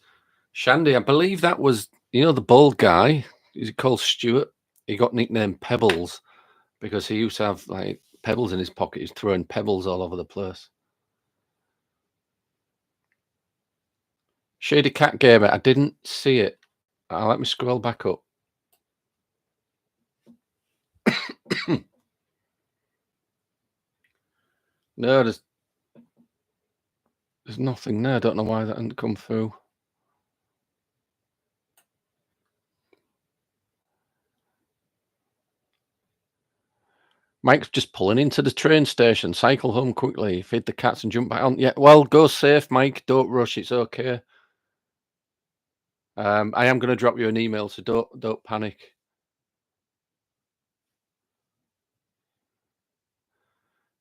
Shandy, I believe that was the bald guy. He's called Stuart. He got nicknamed Pebbles because he used to have like pebbles in his pocket. He's throwing pebbles all over the place. Shady Cat Gamer, I didn't see it. Let me scroll back up. No, there's nothing there. I don't know why that didn't come through. Mike's just pulling into the train station. Cycle home quickly. Feed the cats and jump back on. Yeah, well, go safe, Mike. Don't rush. It's okay. I am going to drop you an email, so don't panic.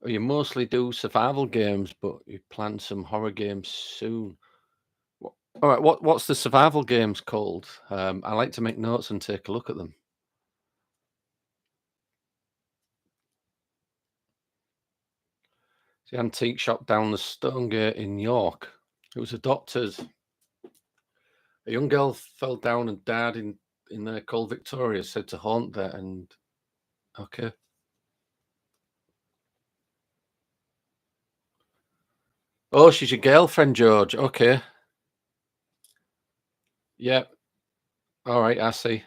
Oh, you mostly do survival games, but you plan some horror games soon. Wha Alright, what's the survival games called? I like to make notes and take a look at them. The antique shop down the Stonegate in York. It was a doctor's. A young girl fell down and died in there called Victoria, said to haunt there, and okay. Oh, she's your girlfriend, George. Okay. Yep. Alright, I see.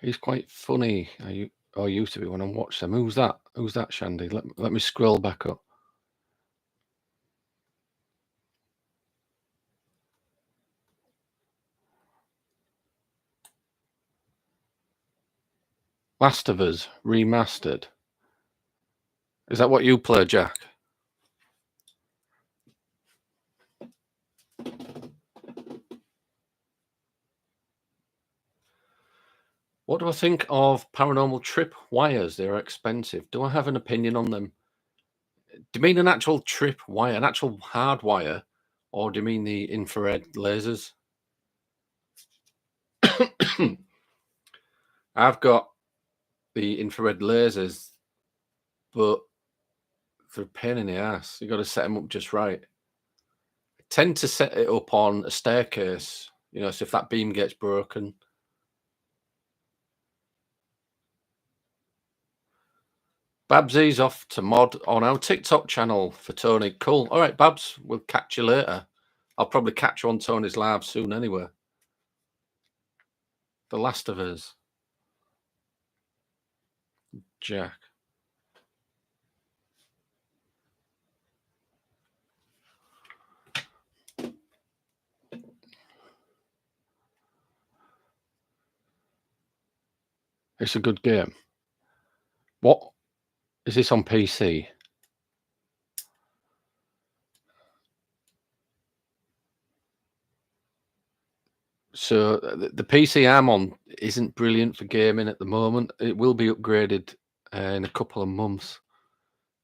He's quite funny. I used to be when I watched them. Who's that? Who's that, Shandy? Let me scroll back up. Last of Us remastered. Is that what you play, Jack? What do I think of paranormal trip wires? They're expensive. Do I have an opinion on them? Do you mean an actual trip wire, an actual hard wire, or do you mean the infrared lasers? I've got the infrared lasers, but they're a pain in the ass. You got to set them up just right. I tend to set it up on a staircase, so if that beam gets broken. Babsy's off to mod on our TikTok channel for Tony. Cool. All right, Babs, we'll catch you later. I'll probably catch you on Tony's live soon anyway. The Last of Us, Jack. It's a good game. What is this on PC? So the PC I'm on isn't brilliant for gaming at the moment. It will be upgraded in a couple of months.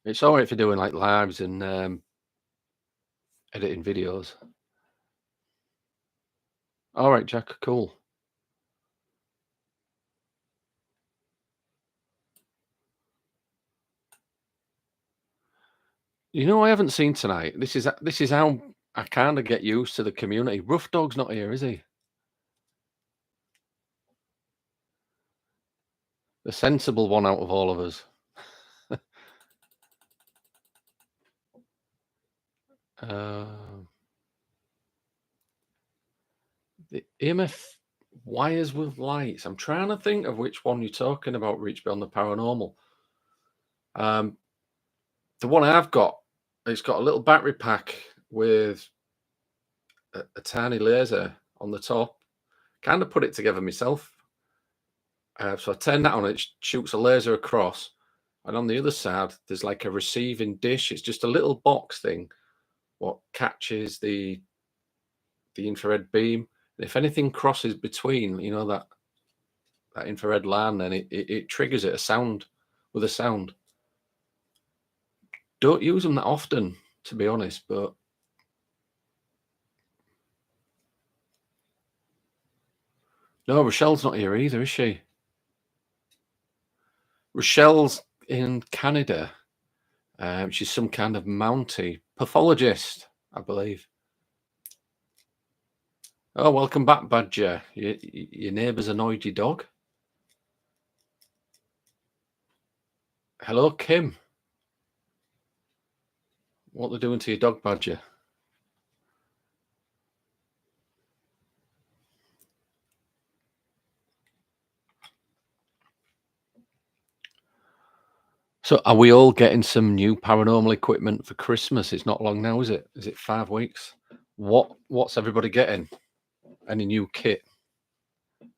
It's all right for doing like lives and editing videos. All right, Jack. Cool. I haven't seen tonight. This is how I kind of get used to the community. Rough Dog's not here, is he? The sensible one out of all of us. Uh, the EMF wires with lights. I'm trying to think of which one you're talking about. Reach Beyond the Paranormal. Um, the one I've got, it's got a little battery pack with a tiny laser on the top. Kind of put it together myself. So I turn that on, it shoots a laser across, and on the other side, there's like a receiving dish. It's just a little box thing what catches the infrared beam. And if anything crosses between, that infrared line, then it triggers it a sound with a sound. Don't use them that often, to be honest, but no, Rochelle's not here either, is she? Rochelle's in Canada. She's some kind of Mountie pathologist, I believe. Oh, welcome back, Badger. Your neighbour's annoyed your dog. Hello, Kim. What they're doing to your dog, Badger? So, are we all getting some new paranormal equipment for Christmas? It's not long now, is it? Is it 5 weeks? What's everybody getting? Any new kit? I'm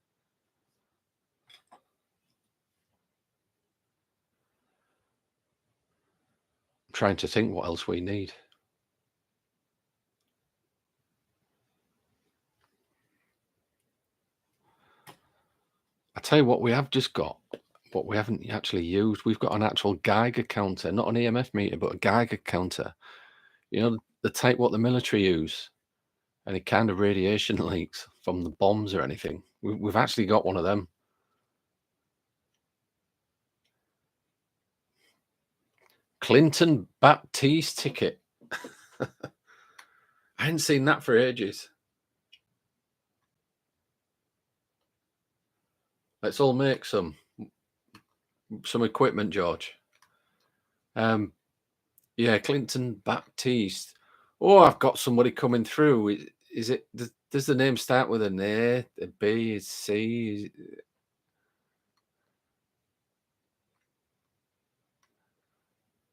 trying to think what else we need. tell you what we have just got, what we haven't actually used. We've got an actual Geiger counter, not an EMF meter, but a Geiger counter. You know, the type what the military use, any kind of radiation leaks from the bombs or anything. We've actually got one of them. Clinton Baptiste ticket. I hadn't seen that for ages. Let's all make some equipment, George. Yeah, Clinton Baptiste. Oh, I've got somebody coming through. Is it? Does the name start with an A, a B, a C?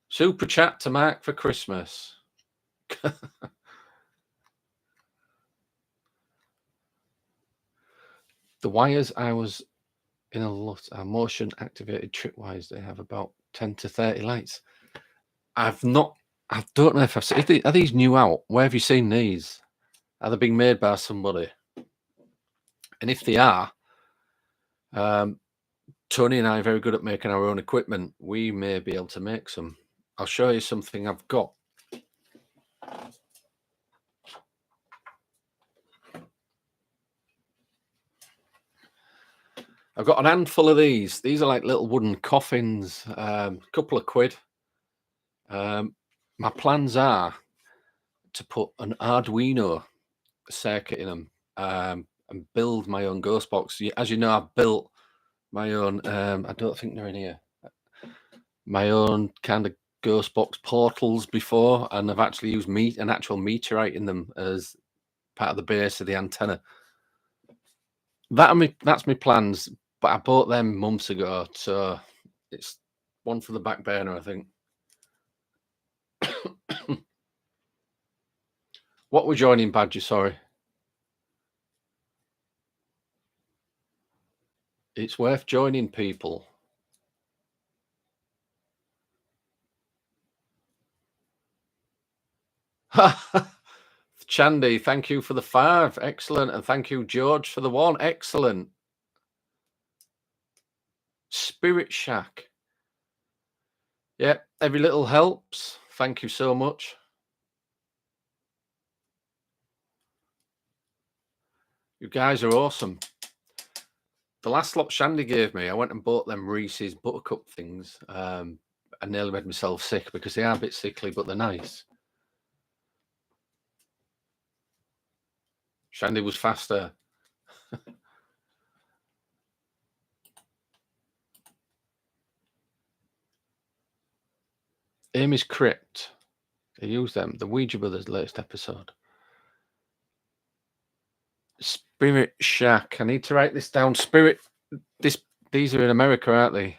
Super chat to Mark for Christmas. The wires I was in a lot are motion activated tripwires. They have about 10 to 30 lights. I don't know if I've seen. Are these new out? Where have you seen these? Are they being made by somebody? And if they are, Tony and I are very good at making our own equipment. We may be able to make some. I'll show you something I've got. I've got an handful of these. These are like little wooden coffins, a couple of quid. My plans are to put an Arduino circuit in them and build my own ghost box. As you know, I've built my own, I don't think they're in here, my own kind of ghost box portals before, and I've actually used an actual meteorite in them as part of the base of the antenna. That's my plans, but I bought them months ago, so it's one for the back burner, I think. What we're joining, Badger, sorry. It's worth joining, people. Chandy, thank you for the 5. Excellent. And thank you, George, for the 1. Excellent. Spirit Shack. Yeah, every little helps. Thank you so much. You guys are awesome. The last lot Shandy gave me, I went and bought them Reese's Buttercup things. I nearly made myself sick because they are a bit sickly, but they're nice. Shandy was faster. Amy's Crypt. They use them. The Ouija Brothers latest episode. Spirit Shack. I need to write this down. Spirit. These are in America, aren't they?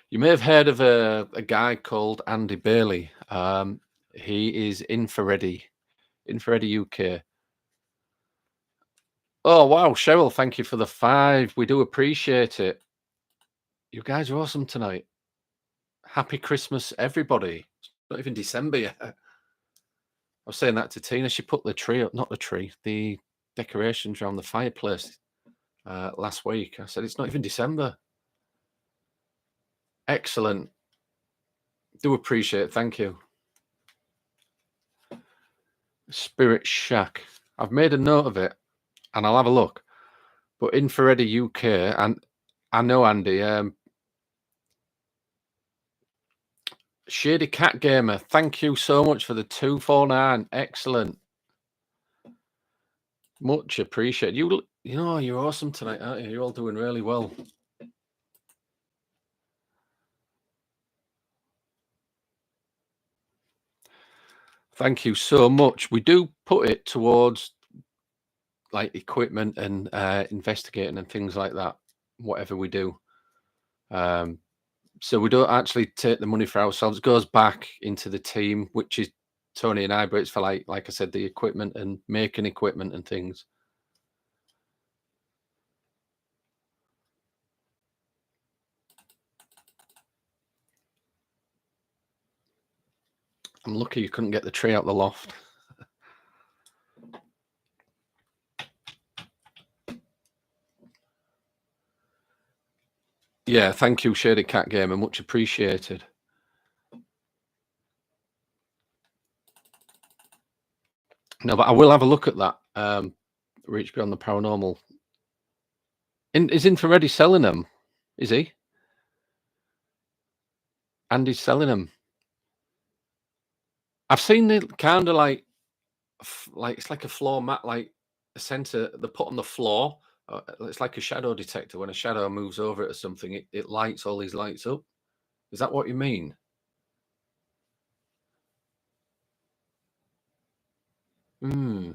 You may have heard of a guy called Andy Bailey. He is Infrareddy UK. Oh, wow. Cheryl, thank you for the 5. We do appreciate it. You guys are awesome tonight. Happy Christmas, everybody. It's not even December yet. I was saying that to Tina. She put the tree up, not the tree, the decorations around the fireplace last week. I said, it's not even December. Excellent. Do appreciate it. Thank you. Spirit Shack. I've made a note of it and I'll have a look. But Infrared UK, and I know Andy, Shady Cat Gamer, thank you so much for the 249. Excellent. Much appreciated. You know, you're awesome tonight, aren't you? You're all doing really well. Thank you so much. We do put it towards like equipment and investigating and things like that, whatever we do. So we don't actually take the money for ourselves. It goes back into the team, which is Tony and I, but it's for like I said, the equipment and making equipment and things. I'm lucky you couldn't get the tree out the loft. Yeah, thank you, Shady Cat Gamer. Much appreciated. No, but I will have a look at that. Reach Beyond the Paranormal. Is Infrareddy selling them? Is he? Andy's selling them. I've seen the kind of like it's like a floor mat, like a center they put on the floor. It's like a shadow detector. When a shadow moves over it or something, it lights all these lights up. Is that what you mean? Hmm.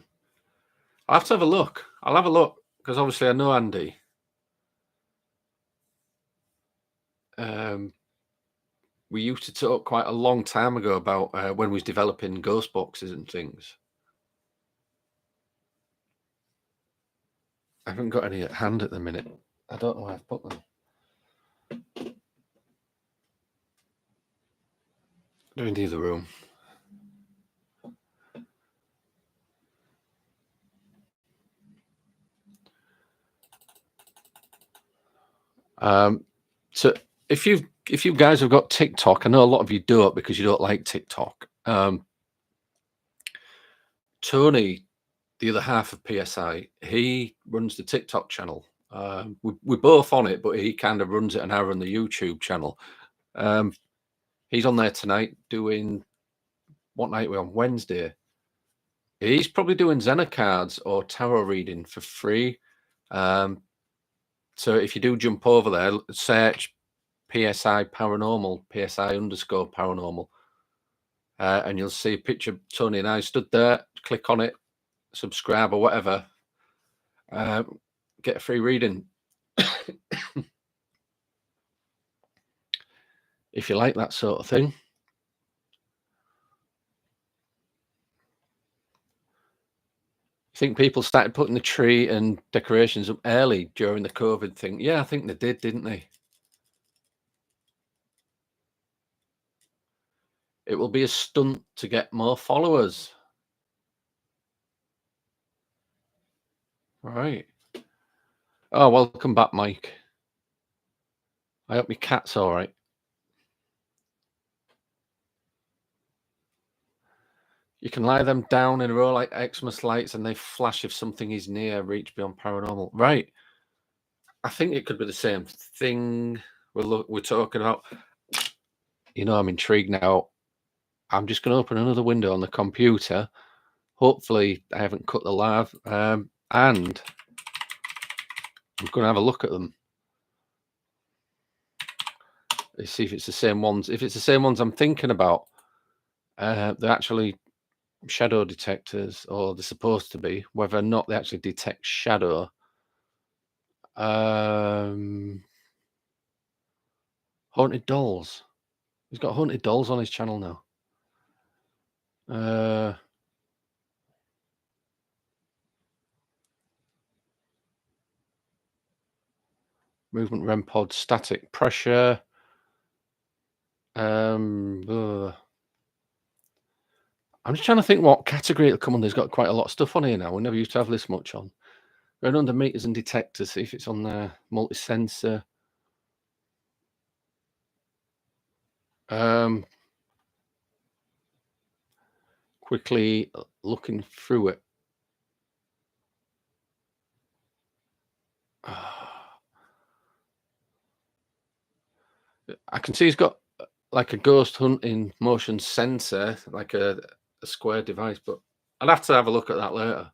I'll have to have a look. I'll have a look because obviously I know Andy. We used to talk quite a long time ago about when we was developing ghost boxes and things. I haven't got any at hand at the minute. I don't know where I've put them. They're in the other room. So if you guys have got TikTok, I know a lot of you don't because you don't like TikTok. Tony, the other half of PSI, he runs the TikTok channel. We're both on it, but he kind of runs it, and I run the YouTube channel. He's on there tonight doing what night are we on? Wednesday. He's probably doing Xena cards or tarot reading for free. So if you do jump over there, search PSI Paranormal, PSI underscore Paranormal, and you'll see a picture of Tony and I stood there. Click on it, subscribe or whatever. Get a free reading. If you like that sort of thing. I think people started putting the tree and decorations up early during the COVID thing. Yeah, I think they did, didn't they? It will be a stunt to get more followers. Right. Oh, welcome back, Mike. I hope your cat's all right. You can lie them down in a row like Xmas lights and they flash if something is near. Reach Beyond Paranormal. Right. I think it could be the same thing we're talking about. You know, I'm intrigued now. I'm just going to open another window on the computer. Hopefully, I haven't cut the live. And I'm going to have a look at them. Let's see if it's the same ones. If it's the same ones I'm thinking about, they're actually shadow detectors, or they're supposed to be. Whether or not they actually detect shadow. Haunted dolls. He's got haunted dolls on his channel now. Movement REM pod, static pressure. I'm just trying to think what category it'll come under. He's got quite a lot of stuff on here now. We never used to have this much on. Going under meters and detectors, see if it's on there. Multi-sensor. Quickly looking through it. I can see he's got like a ghost hunting motion sensor, like a square device, but I'd have to have a look at that later.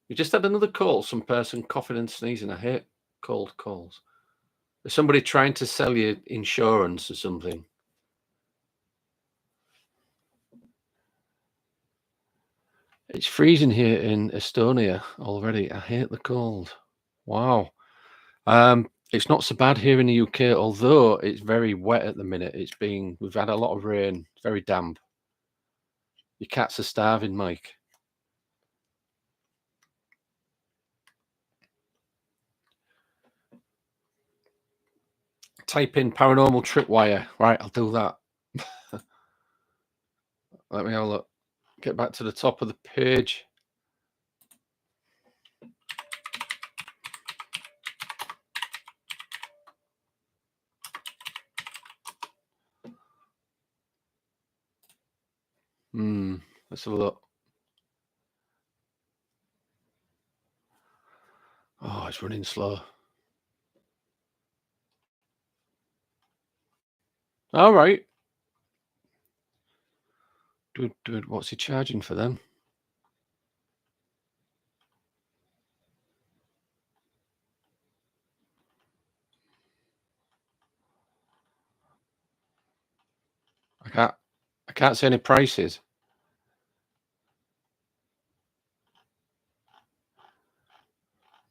We just had another call, some person coughing and sneezing. I hate cold calls. Is somebody trying to sell you insurance or something? It's freezing here in Estonia already. I hate the cold. Wow. It's not so bad here in the UK, although it's very wet at the minute. We've had a lot of rain. It's very damp. Your cats are starving, Mike. type in paranormal tripwire. Right, I'll do that. Let me have a look. Get back to the top of the page. Let's have a look. Oh, it's running slow. All right. Dude, what's he charging for them? I can't see any prices.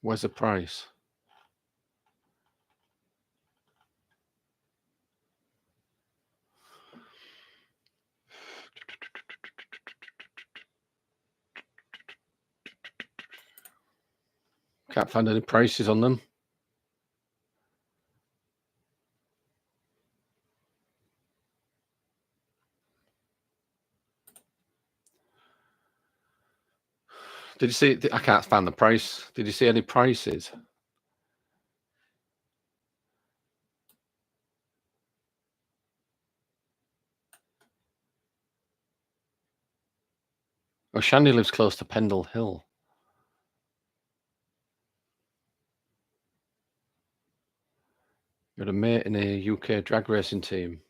Where's the price? Can't find any prices on them. Did you see? I can't find the price. Did you see any prices? Oh, Shandy lives close to Pendle Hill. Got a mate in a UK drag racing team.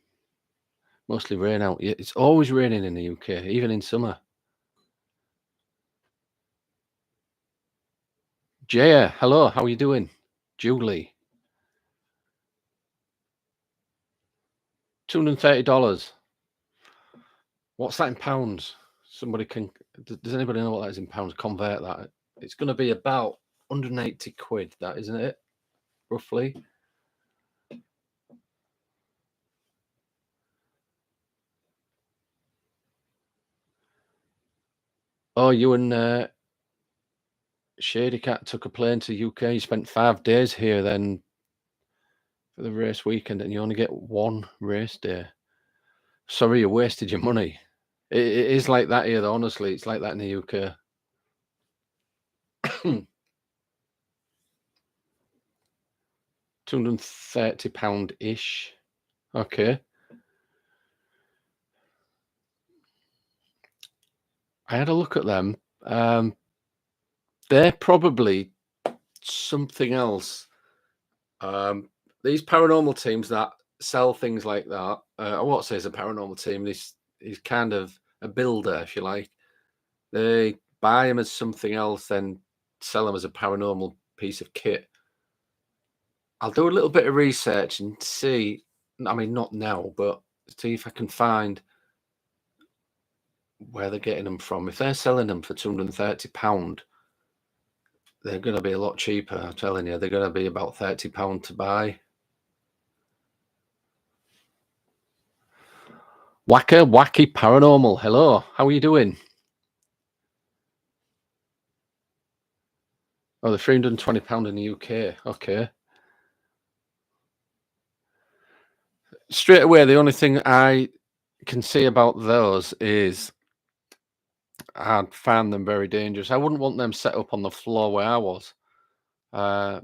Mostly rain out. Yeah, it's always raining in the UK, even in summer. Jaya, hello. How are you doing? Julie, $230. What's that in pounds? Somebody can. Does anybody know what that is in pounds? Convert that. It's going to be about 180 quid. That isn't it? Roughly. Oh, you and Shady Cat took a plane to UK. You spent 5 days here then for the race weekend, and you only get one race day. Sorry, you wasted your money. It is like that here, though. Honestly, it's like that in the UK. £230 ish. Okay, I had a look at them. They're probably something else. These paranormal teams that sell things like that, I won't say it's a paranormal team. This is kind of a builder, if you like. They buy them as something else, then sell them as a paranormal piece of kit. I'll do a little bit of research and see. I mean, not now, but see if I can find where they're getting them from. If they're selling them for £230, they're going to be a lot cheaper. I'm telling you, they're going to be about £30 to buy. Wacky Paranormal. Hello, how are you doing? Oh, they're £320 in the UK. Okay. Straight away, the only thing I can see about those is I'd find them very dangerous. I wouldn't want them set up on the floor where I was,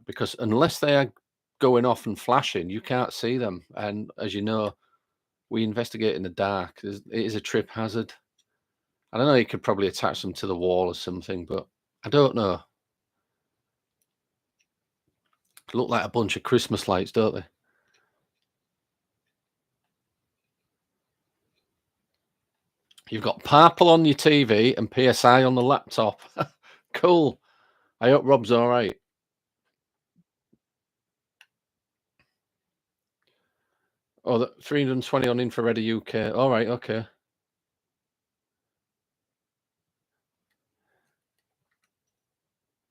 because unless they are going off and flashing, you can't see them. And as you know, we investigate in the dark. It is a trip hazard. I don't know. You could probably attach them to the wall or something, but I don't know. They look like a bunch of Christmas lights, don't they? You've got Purple on your TV and PSI on the laptop. Cool. I hope Rob's all right. Oh, the 320 on infrared UK. All right, okay.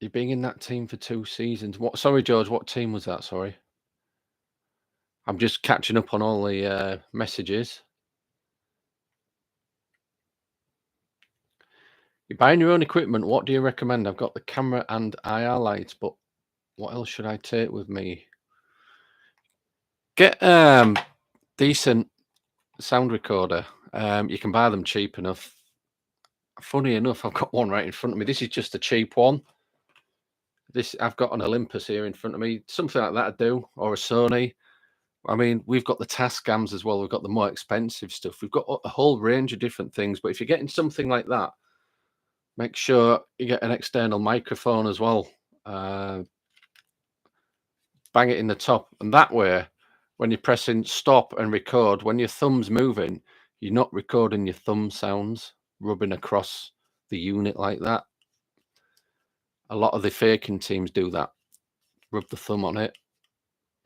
You've been in that team for 2 seasons. What? Sorry, George. What team was that? Sorry, I'm just catching up on all the messages. You're buying your own equipment. What do you recommend? I've got the camera and IR lights, but what else should I take with me? Get decent sound recorder. You can buy them cheap enough. Funny enough, I've got one right in front of me. This is just a cheap one. This I've got an Olympus here in front of me. Something like that I do, or a Sony. I mean, we've got the Tascams as well. We've got the more expensive stuff. We've got a whole range of different things. But if you're getting something like that, make sure you get an external microphone as well. Bang it in the top, and that way, when you're pressing stop and record, when your thumb's moving, you're not recording your thumb sounds rubbing across the unit like that. A lot of the faking teams do that. Rub the thumb on it.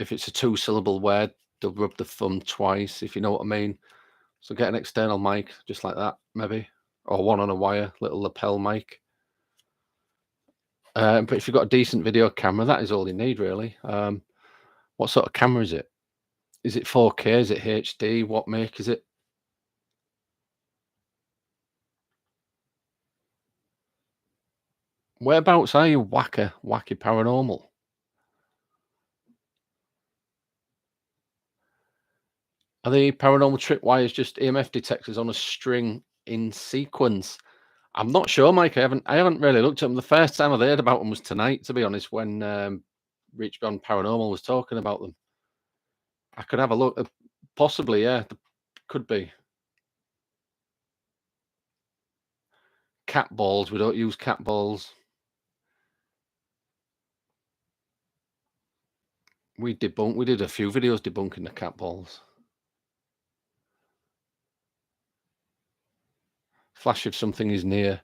If it's a 2-syllable word, they'll rub the thumb twice, if you know what I mean. So get an external mic, just like that, maybe, or one on a wire, little lapel mic. But if you've got a decent video camera, that is all you need, really. What sort of camera is it? Is it 4K? Is it HD? What make is it? Whereabouts are you, Wacky Paranormal? Are the paranormal tripwires just EMF detectors on a string in sequence? I'm not sure, Mike. I haven't really looked at them. The first time I heard about them was tonight, to be honest, when Reach Beyond Paranormal was talking about them. I could have a look. Possibly, yeah. Could be. Cat balls. We don't use cat balls. We did a few videos debunking the cat balls. Flash if something is near.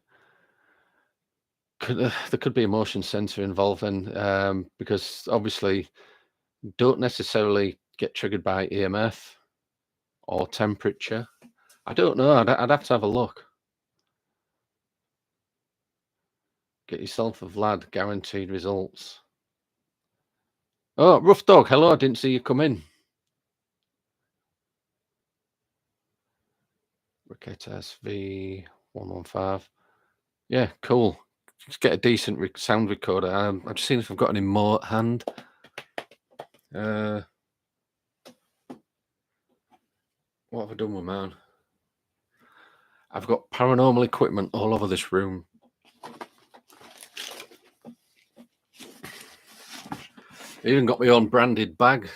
There could be a motion sensor involved then, because obviously don't necessarily get triggered by EMF or temperature. I don't know. I'd have to have a look. Get yourself a Vlad, guaranteed results. Oh, Rough Dog, hello. I didn't see you come in. Raqueta SV115. Yeah, cool. Just get a decent sound recorder. I'm just seeing if I've got an emote hand. What have I done with mine? I've got paranormal equipment all over this room. I even got my own branded bag,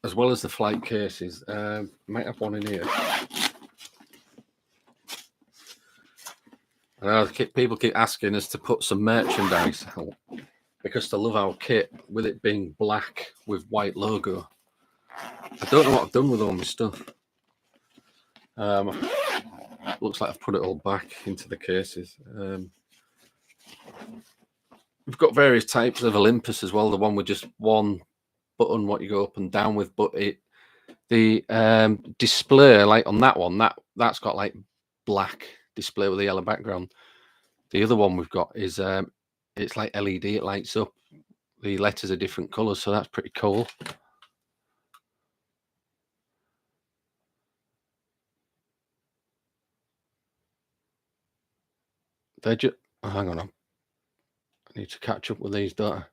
as well as the flight cases. Might have one in here. People keep asking us to put some merchandise out because they love our kit, with it being black with white logo. I don't know what I've done with all my stuff. Looks like I've put it all back into the cases. We've got various types of Olympus as well. The one with just one button, what you go up and down with, but the display, like on that one, that's got like black display with a yellow background. The other one we've got is it's like LED. It lights up. The letters are different colors, so that's pretty cool. They're just hang on. I need to catch up with these, don't I?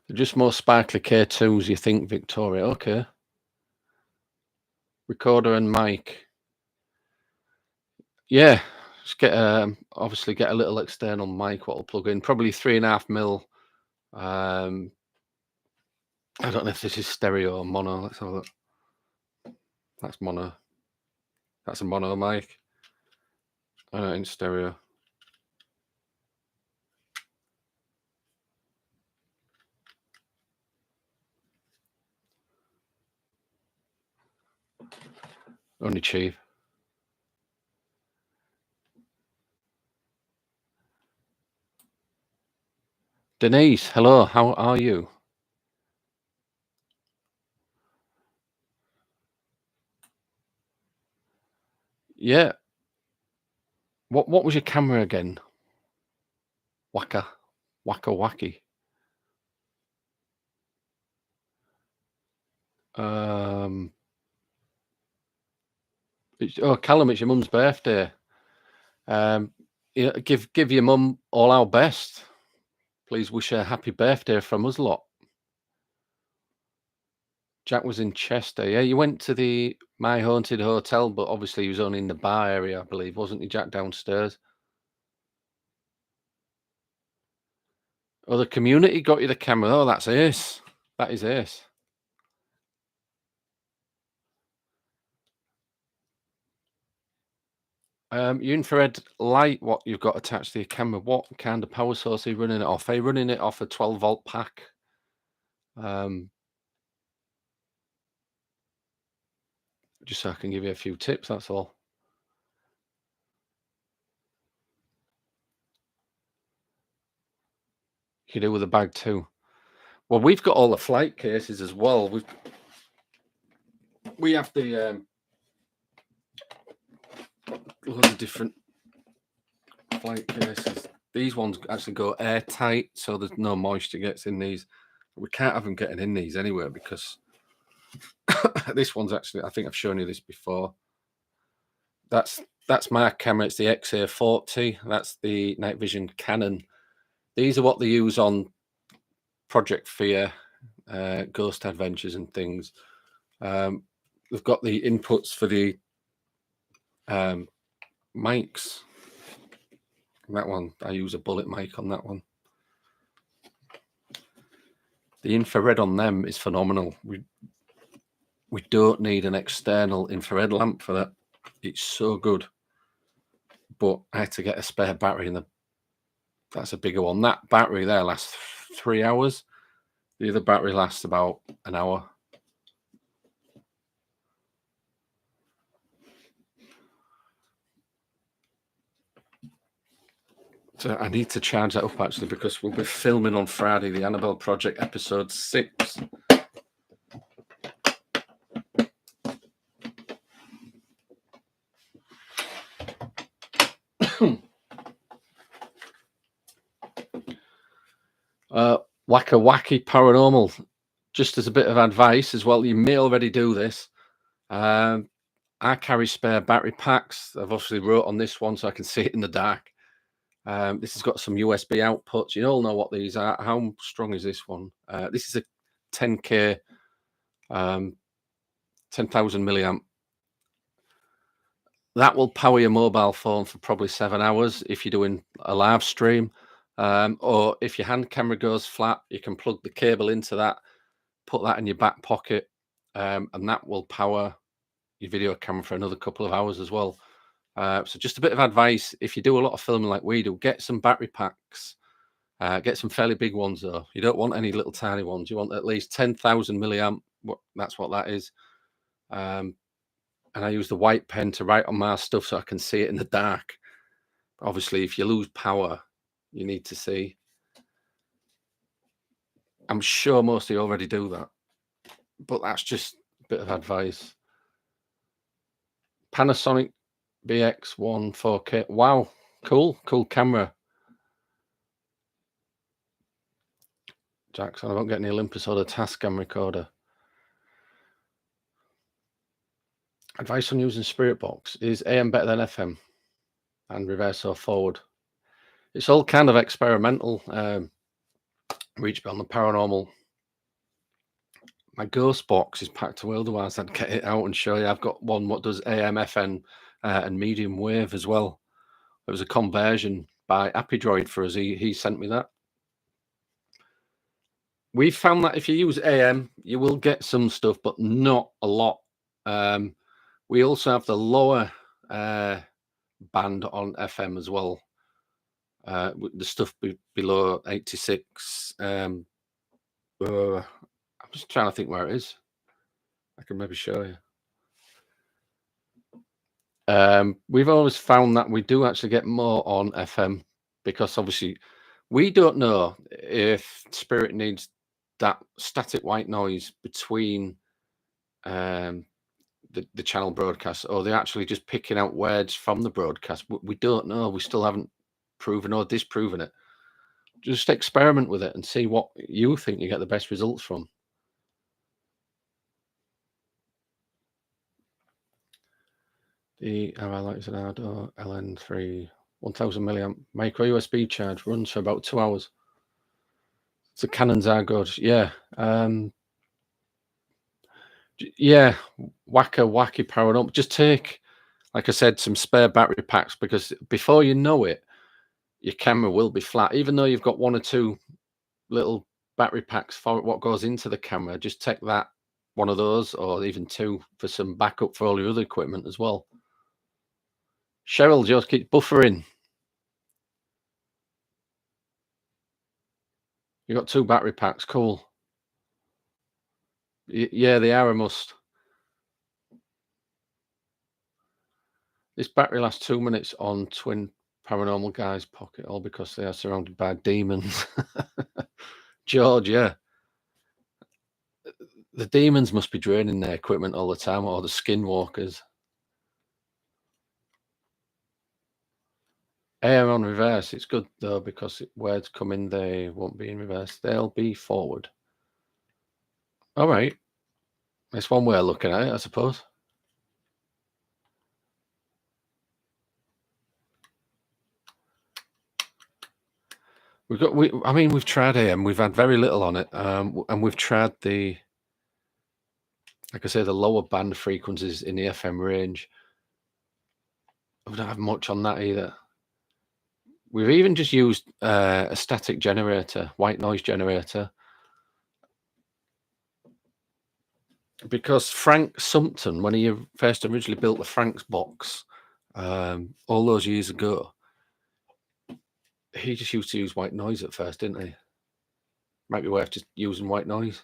They're just more sparkly K2s, you think, Victoria? Okay. Recorder and mic. Yeah, just get obviously get a little external mic. What will plug in? Probably 3.5mm. I don't know if this is stereo or mono. Let's have a look. That's mono. That's a mono mic. In stereo. Only cheap. Denise, hello. How are you? Yeah. What was your camera again? Waka wacky. Callum, it's your mum's birthday. Give your mum all our best. Please wish her a happy birthday from us lot. Jack was in Chester. Yeah, you went to the My Haunted Hotel, but obviously he was only in the bar area, I believe, wasn't he, Jack, downstairs? Oh, the community got you the camera. Oh, that's ace. That is ace. Your infrared light, what you've got attached to your camera, what kind of power source are you running it off? Are you running it off a 12-volt pack? Um, just so I can give you a few tips, that's all. You can do with a bag too. Well, we've got all the flight cases as well. We have the loads of different flight cases. These ones actually go airtight, so there's no moisture gets in these. We can't have them getting in these anywhere because this one's actually, I think I've shown you this before. That's my camera. It's the XA40. That's the night vision Canon. These are what they use on Project Fear, Ghost Adventures and things. They've got the inputs for the mics. That one, I use a bullet mic on that one. The infrared on them is phenomenal. We don't need an external infrared lamp for that. It's so good. But I had to get a spare battery, and that's a bigger one. That battery there lasts 3 hours. The other battery lasts about an hour. So I need to charge that up actually because we'll be filming on Friday the Annabelle Project episode 6. Wacka Wacky Paranormal. Just as a bit of advice as well, you may already do this. I carry spare battery packs. I've obviously wrote on this one so I can see it in the dark. This has got some USB outputs. You all know what these are. How strong is this one? This is a 10K, 10,000 milliamp. That will power your mobile phone for probably 7 hours if you're doing a live stream. Or if your hand camera goes flat, you can plug the cable into that, put that in your back pocket, and that will power your video camera for another couple of hours as well. So just a bit of advice, if you do a lot of filming like we do, get some battery packs. Get some fairly big ones though. You don't want any little tiny ones. You want at least 10,000 milliamp. That's what that is. And I use the white pen to write on my stuff so I can see it in the dark. Obviously, if you lose power, you need to see. I'm sure most of you already do that, but that's just a bit of advice. Panasonic BX1 4K. Wow, cool camera. Jackson, I don't get any Olympus or the Tascam recorder. Advice on using Spirit Box. Is AM better than FM? And reverse or forward? It's all kind of experimental. Reach beyond the paranormal. My ghost box is packed away, otherwise I'd get it out and show you. I've got one what does AM, FM, and medium wave as well. It was a conversion by Apidroid for us. He sent me that. We found that if you use AM, you will get some stuff, but not a lot. We also have the lower band on FM as well. The stuff below 86. I'm just trying to think where it is. I can maybe show you. We've always found that we do actually get more on FM because obviously we don't know if Spirit needs that static white noise between the channel broadcast, or they're actually just picking out words from the broadcast. We don't know. We still haven't proven or disproven it. Just experiment with it and see what you think you get the best results from. The lights an LN3 1000 milliamp micro USB charge runs for about 2 hours. The Canons are good. Yeah. Yeah. Wacky paranormal. Just take, like I said, some spare battery packs because before you know it, your camera will be flat. Even though you've got one or two little battery packs for what goes into the camera, just take that one of those or even two for some backup for all your other equipment as well. Cheryl just keeps buffering. You got two battery packs. Cool. Yeah, they are a must. This battery lasts 2 minutes on twin paranormal guys pocket, all because they are surrounded by demons. George, yeah. The demons must be draining their equipment all the time, or the skinwalkers. Air on reverse. It's good though because words come in, they won't be in reverse. They'll be forward. All right. That's one way of looking at it, I suppose. I mean, we've tried AM. We've had very little on it, and we've tried like I say, the lower band frequencies in the FM range. We don't have much on that either. We've even just used a static generator, white noise generator, because Frank Sumpton, when he first originally built the Frank's box all those years ago, he just used to use white noise at first, didn't he? Might be worth just using white noise.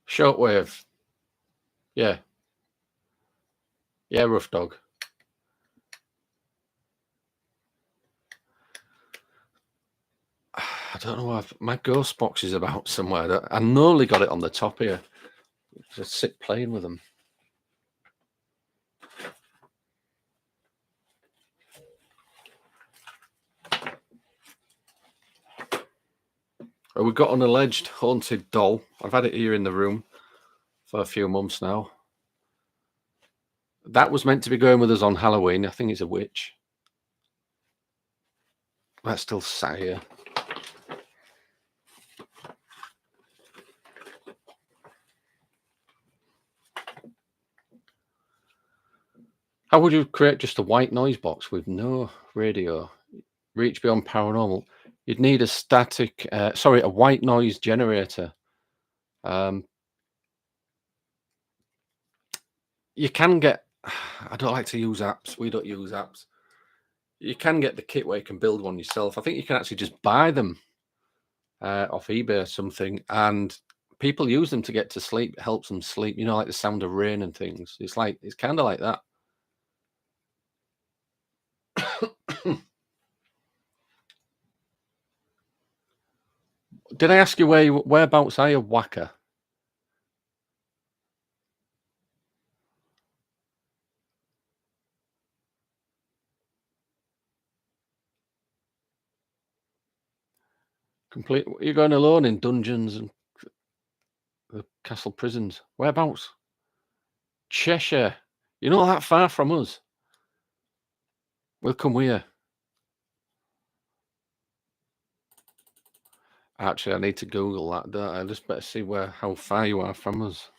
Shortwave. Yeah. Yeah, rough dog. I don't know why my ghost box is about somewhere. I nearly got it on the top here. Just sit playing with them. Oh, we've got an alleged haunted doll. I've had it here in the room for a few months now. That was meant to be going with us on Halloween. I think it's a witch. That's still sat here. How would you create just a white noise box with no radio? Reach beyond paranormal. You'd need a a white noise generator. You can get, I don't like to use apps. We don't use apps. You can get the kit where you can build one yourself. I think you can actually just buy them off eBay or something, and people use them to get to sleep. It helps them sleep. You know, like the sound of rain and things. It's kind of like that. Did I ask you whereabouts are you, Whacker? Complete. You're going alone in dungeons and the castle prisons. Whereabouts? Cheshire. You're not that far from us. We'll come with you. Actually, I need to Google that, don't I? I just better see how far you are from us.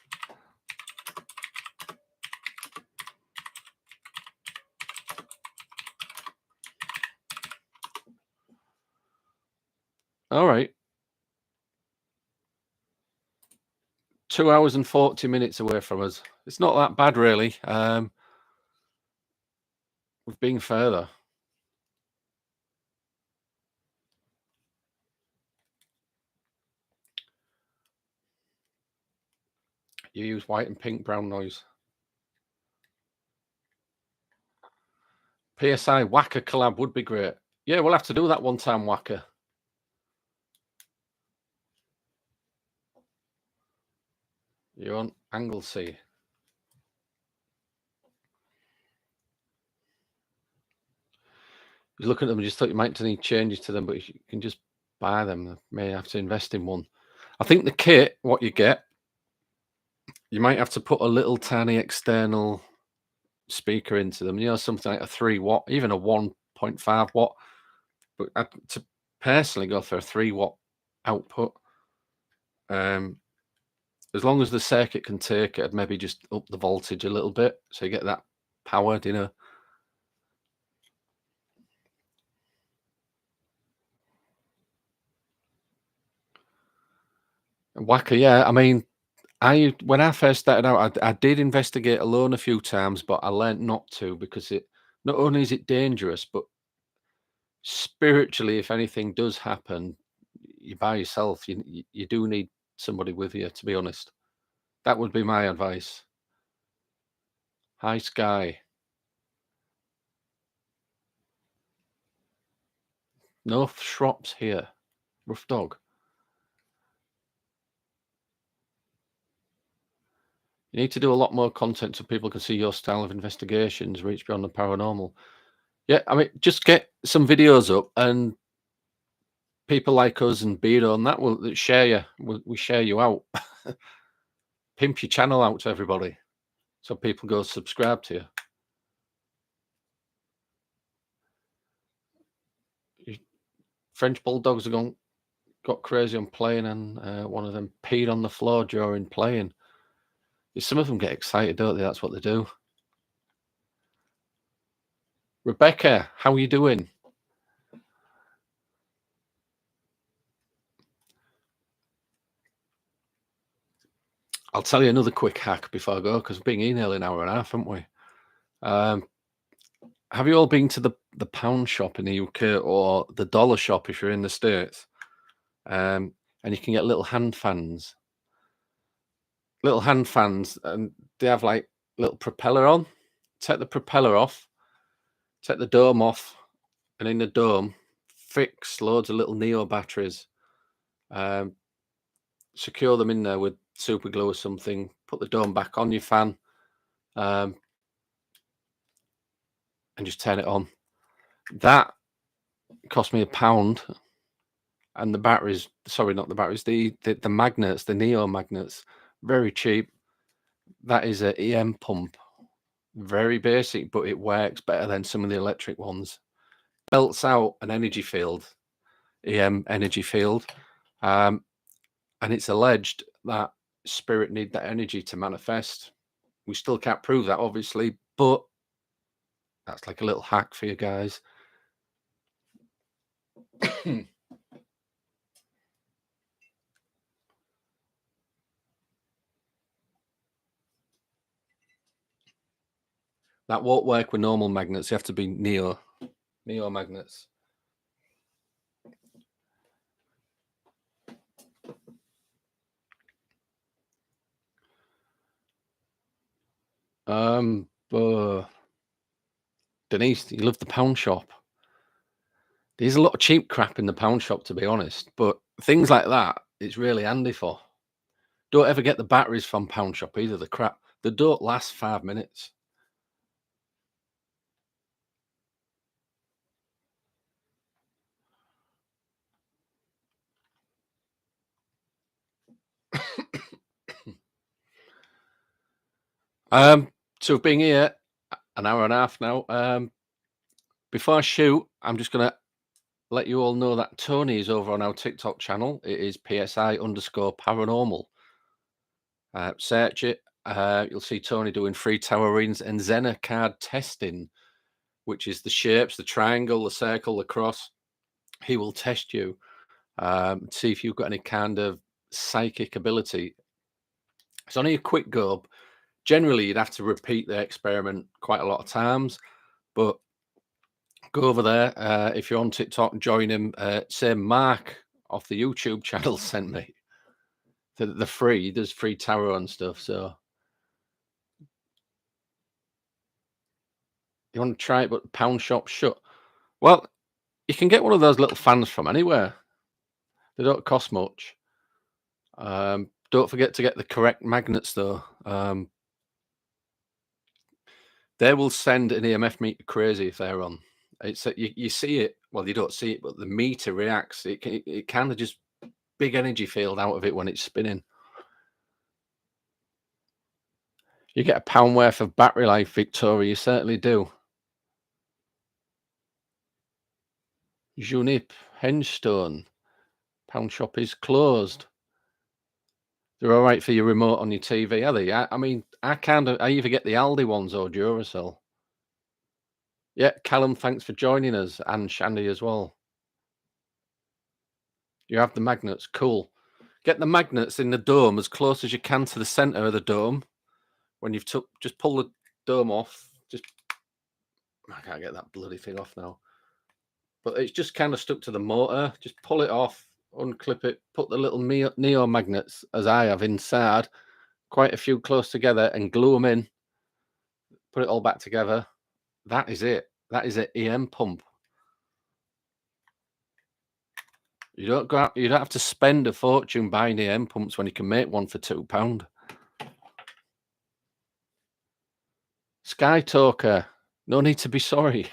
All right. 2 hours and 40 minutes away from us. It's not that bad, really. We've been further. You use white and pink brown noise. PSI Whacker collab would be great. Yeah, we'll have to do that one time, Whacker. You're on Anglesey. You look at them and just thought you might need changes to them, but you can just buy them. You may have to invest in one. I think the kit, what you get, you might have to put a little tiny external speaker into them. You know, something like a 3 watt, even a 1.5 1.5 watt. But to personally go for a 3 watt output, um, as long as the circuit can take it, I'd maybe just up the voltage a little bit so you get that powered, Wacker, yeah. I mean, I when I first started out, I did investigate alone a few times, but I learnt not to because it not only is it dangerous, but spiritually, if anything does happen, you're by yourself. You do need somebody with you, to be honest. That would be my advice. Hi, Sky. No shrops here. Rough dog. You need to do a lot more content so people can see your style of investigations, reach beyond the paranormal. Yeah, I mean, just get some videos up and people like us and Beardo and that will that share you. We share you out. Pimp your channel out to everybody so people go subscribe to you. Your French bulldogs have got crazy on playing, and one of them peed on the floor during playing. Some of them get excited, don't they? That's what they do. Rebecca, how are you doing? I'll tell you another quick hack before I go because we've been here nearly an hour and a half, haven't we? Um, have you all been to the pound shop in the UK or the dollar shop if you're in the States? And you can get little hand fans, and they have like little propeller on. Take the propeller off, take the dome off, and in the dome, fix loads of little Neo batteries. Um, secure them in there with super glue or something. Put the dome back on your fan, um, and just turn it on. That cost me £1, and the batteries. Sorry, not the batteries. The magnets, the Neo magnets, very cheap. That is a EM pump. Very basic, but it works better than some of the electric ones. Belts out an energy field, EM energy field, um, and it's alleged that spirit need that energy to manifest. We still can't prove that, obviously, but that's like a little hack for you guys. That won't work with normal magnets. You have to be Neo magnets. Denise, you love the pound shop. There's a lot of cheap crap in the pound shop, to be honest, but things like that it's really handy for. Don't ever get the batteries from pound shop either. The crap they don't last 5 minutes. So we've been here an hour and a half now. Before I shoot, I'm just gonna let you all know that Tony is over on our TikTok channel. It is PSI_paranormal. Search it. You'll see Tony doing free tower readings and Zener card testing, which is the shapes, the triangle, the circle, the cross. He will test you, see if you've got any kind of psychic ability. It's only a quick go. Generally, you'd have to repeat the experiment quite a lot of times, but go over there. If you're on TikTok, join him. Say Mark off the YouTube channel sent me the free. There's free tarot and stuff. So you want to try it, but pound shop shut. Well, you can get one of those little fans from anywhere. They don't cost much. Don't forget to get the correct magnets though. They will send an EMF meter crazy if they're on. It's you see it. Well, you don't see it, but the meter reacts. It kind of just big energy field out of it when it's spinning. You get £1 worth of battery life, Victoria. You certainly do. Junip, Henstone. Pound shop is closed. They're all right for your remote on your TV, are they? I mean, I either get the Aldi ones or Duracell. Yeah, Callum, thanks for joining us, and Shandy as well. You have the magnets, cool. Get the magnets in the dome as close as you can to the center of the dome. When you've took, just pull the dome off. Just I can't get that bloody thing off now. But it's just kind of stuck to the motor. Just pull it off, unclip it, put the little neo magnets, as I have inside, quite a few close together, and glue them in. Put it all back together. That is it. That is an EM pump. You don't have to spend a fortune buying EM pumps when you can make one for £2. Sky Talker, no need to be sorry.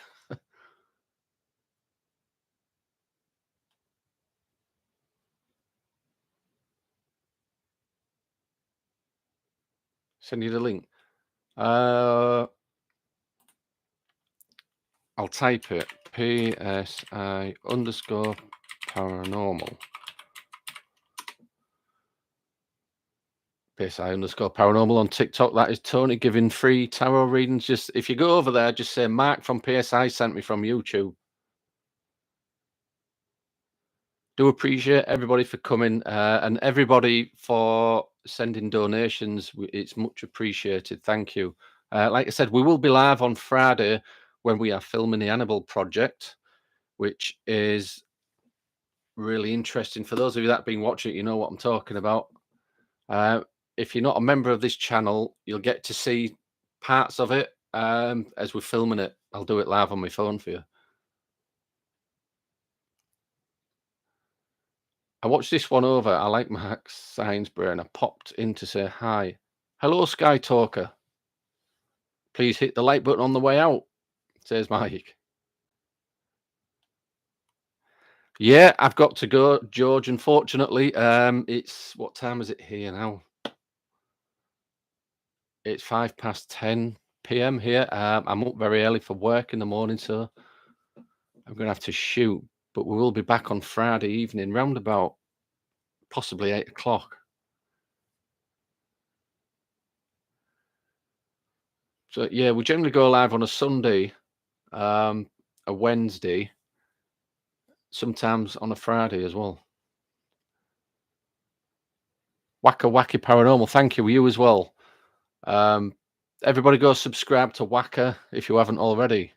Send you the link. I'll type it. PSI underscore paranormal. PSI underscore paranormal on TikTok. That is Tony giving free tarot readings. Just if you go over there, just say Mark from PSI sent me from YouTube. Do appreciate everybody for coming and everybody for sending donations. It's much appreciated. Thank you. Like I said, we will be live on Friday when we are filming the Annabelle project, which is really interesting. For those of you that have been watching it, you know what I'm talking about. If you're not a member of this channel, you'll get to see parts of it as we're filming it. I'll do it live on my phone for you. I watched this one over. I like Mark's Sainsbury and I popped in to say hi. Hello, Sky Talker. Please hit the like button on the way out, says Mike. Yeah, I've got to go, George, unfortunately. It's what time is it here now? It's 10:05 p.m. here. I'm up very early for work in the morning, so I'm going to have to shoot. But we will be back on Friday evening, round about possibly 8 o'clock. So yeah, we generally go live on a Sunday, a Wednesday, sometimes on a Friday as well. Wacka Wacky Paranormal, thank you. You as well. Everybody go subscribe to Wacka if you haven't already.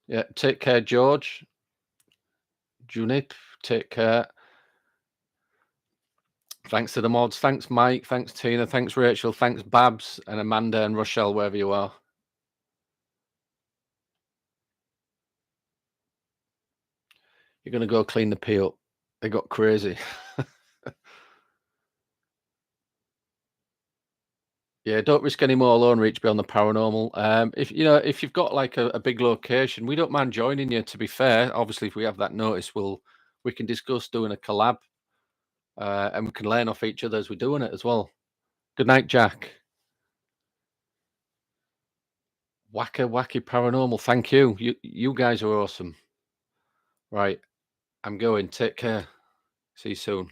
Yeah, take care, George. Junip, take care. Thanks to the mods. Thanks, Mike. Thanks, Tina. Thanks, Rachel. Thanks, Babs and Amanda and Rochelle, wherever you are. You're going to go clean the pee up. They got crazy. Yeah, don't risk any more alone reach beyond the paranormal. If you've got like a big location, we don't mind joining you. To be fair, obviously, if we have that notice, we can discuss doing a collab, and we can learn off each other as we're doing it as well. Good night, Jack. Wacka Wacky Paranormal. Thank you. You guys are awesome. Right, I'm going. Take care. See you soon.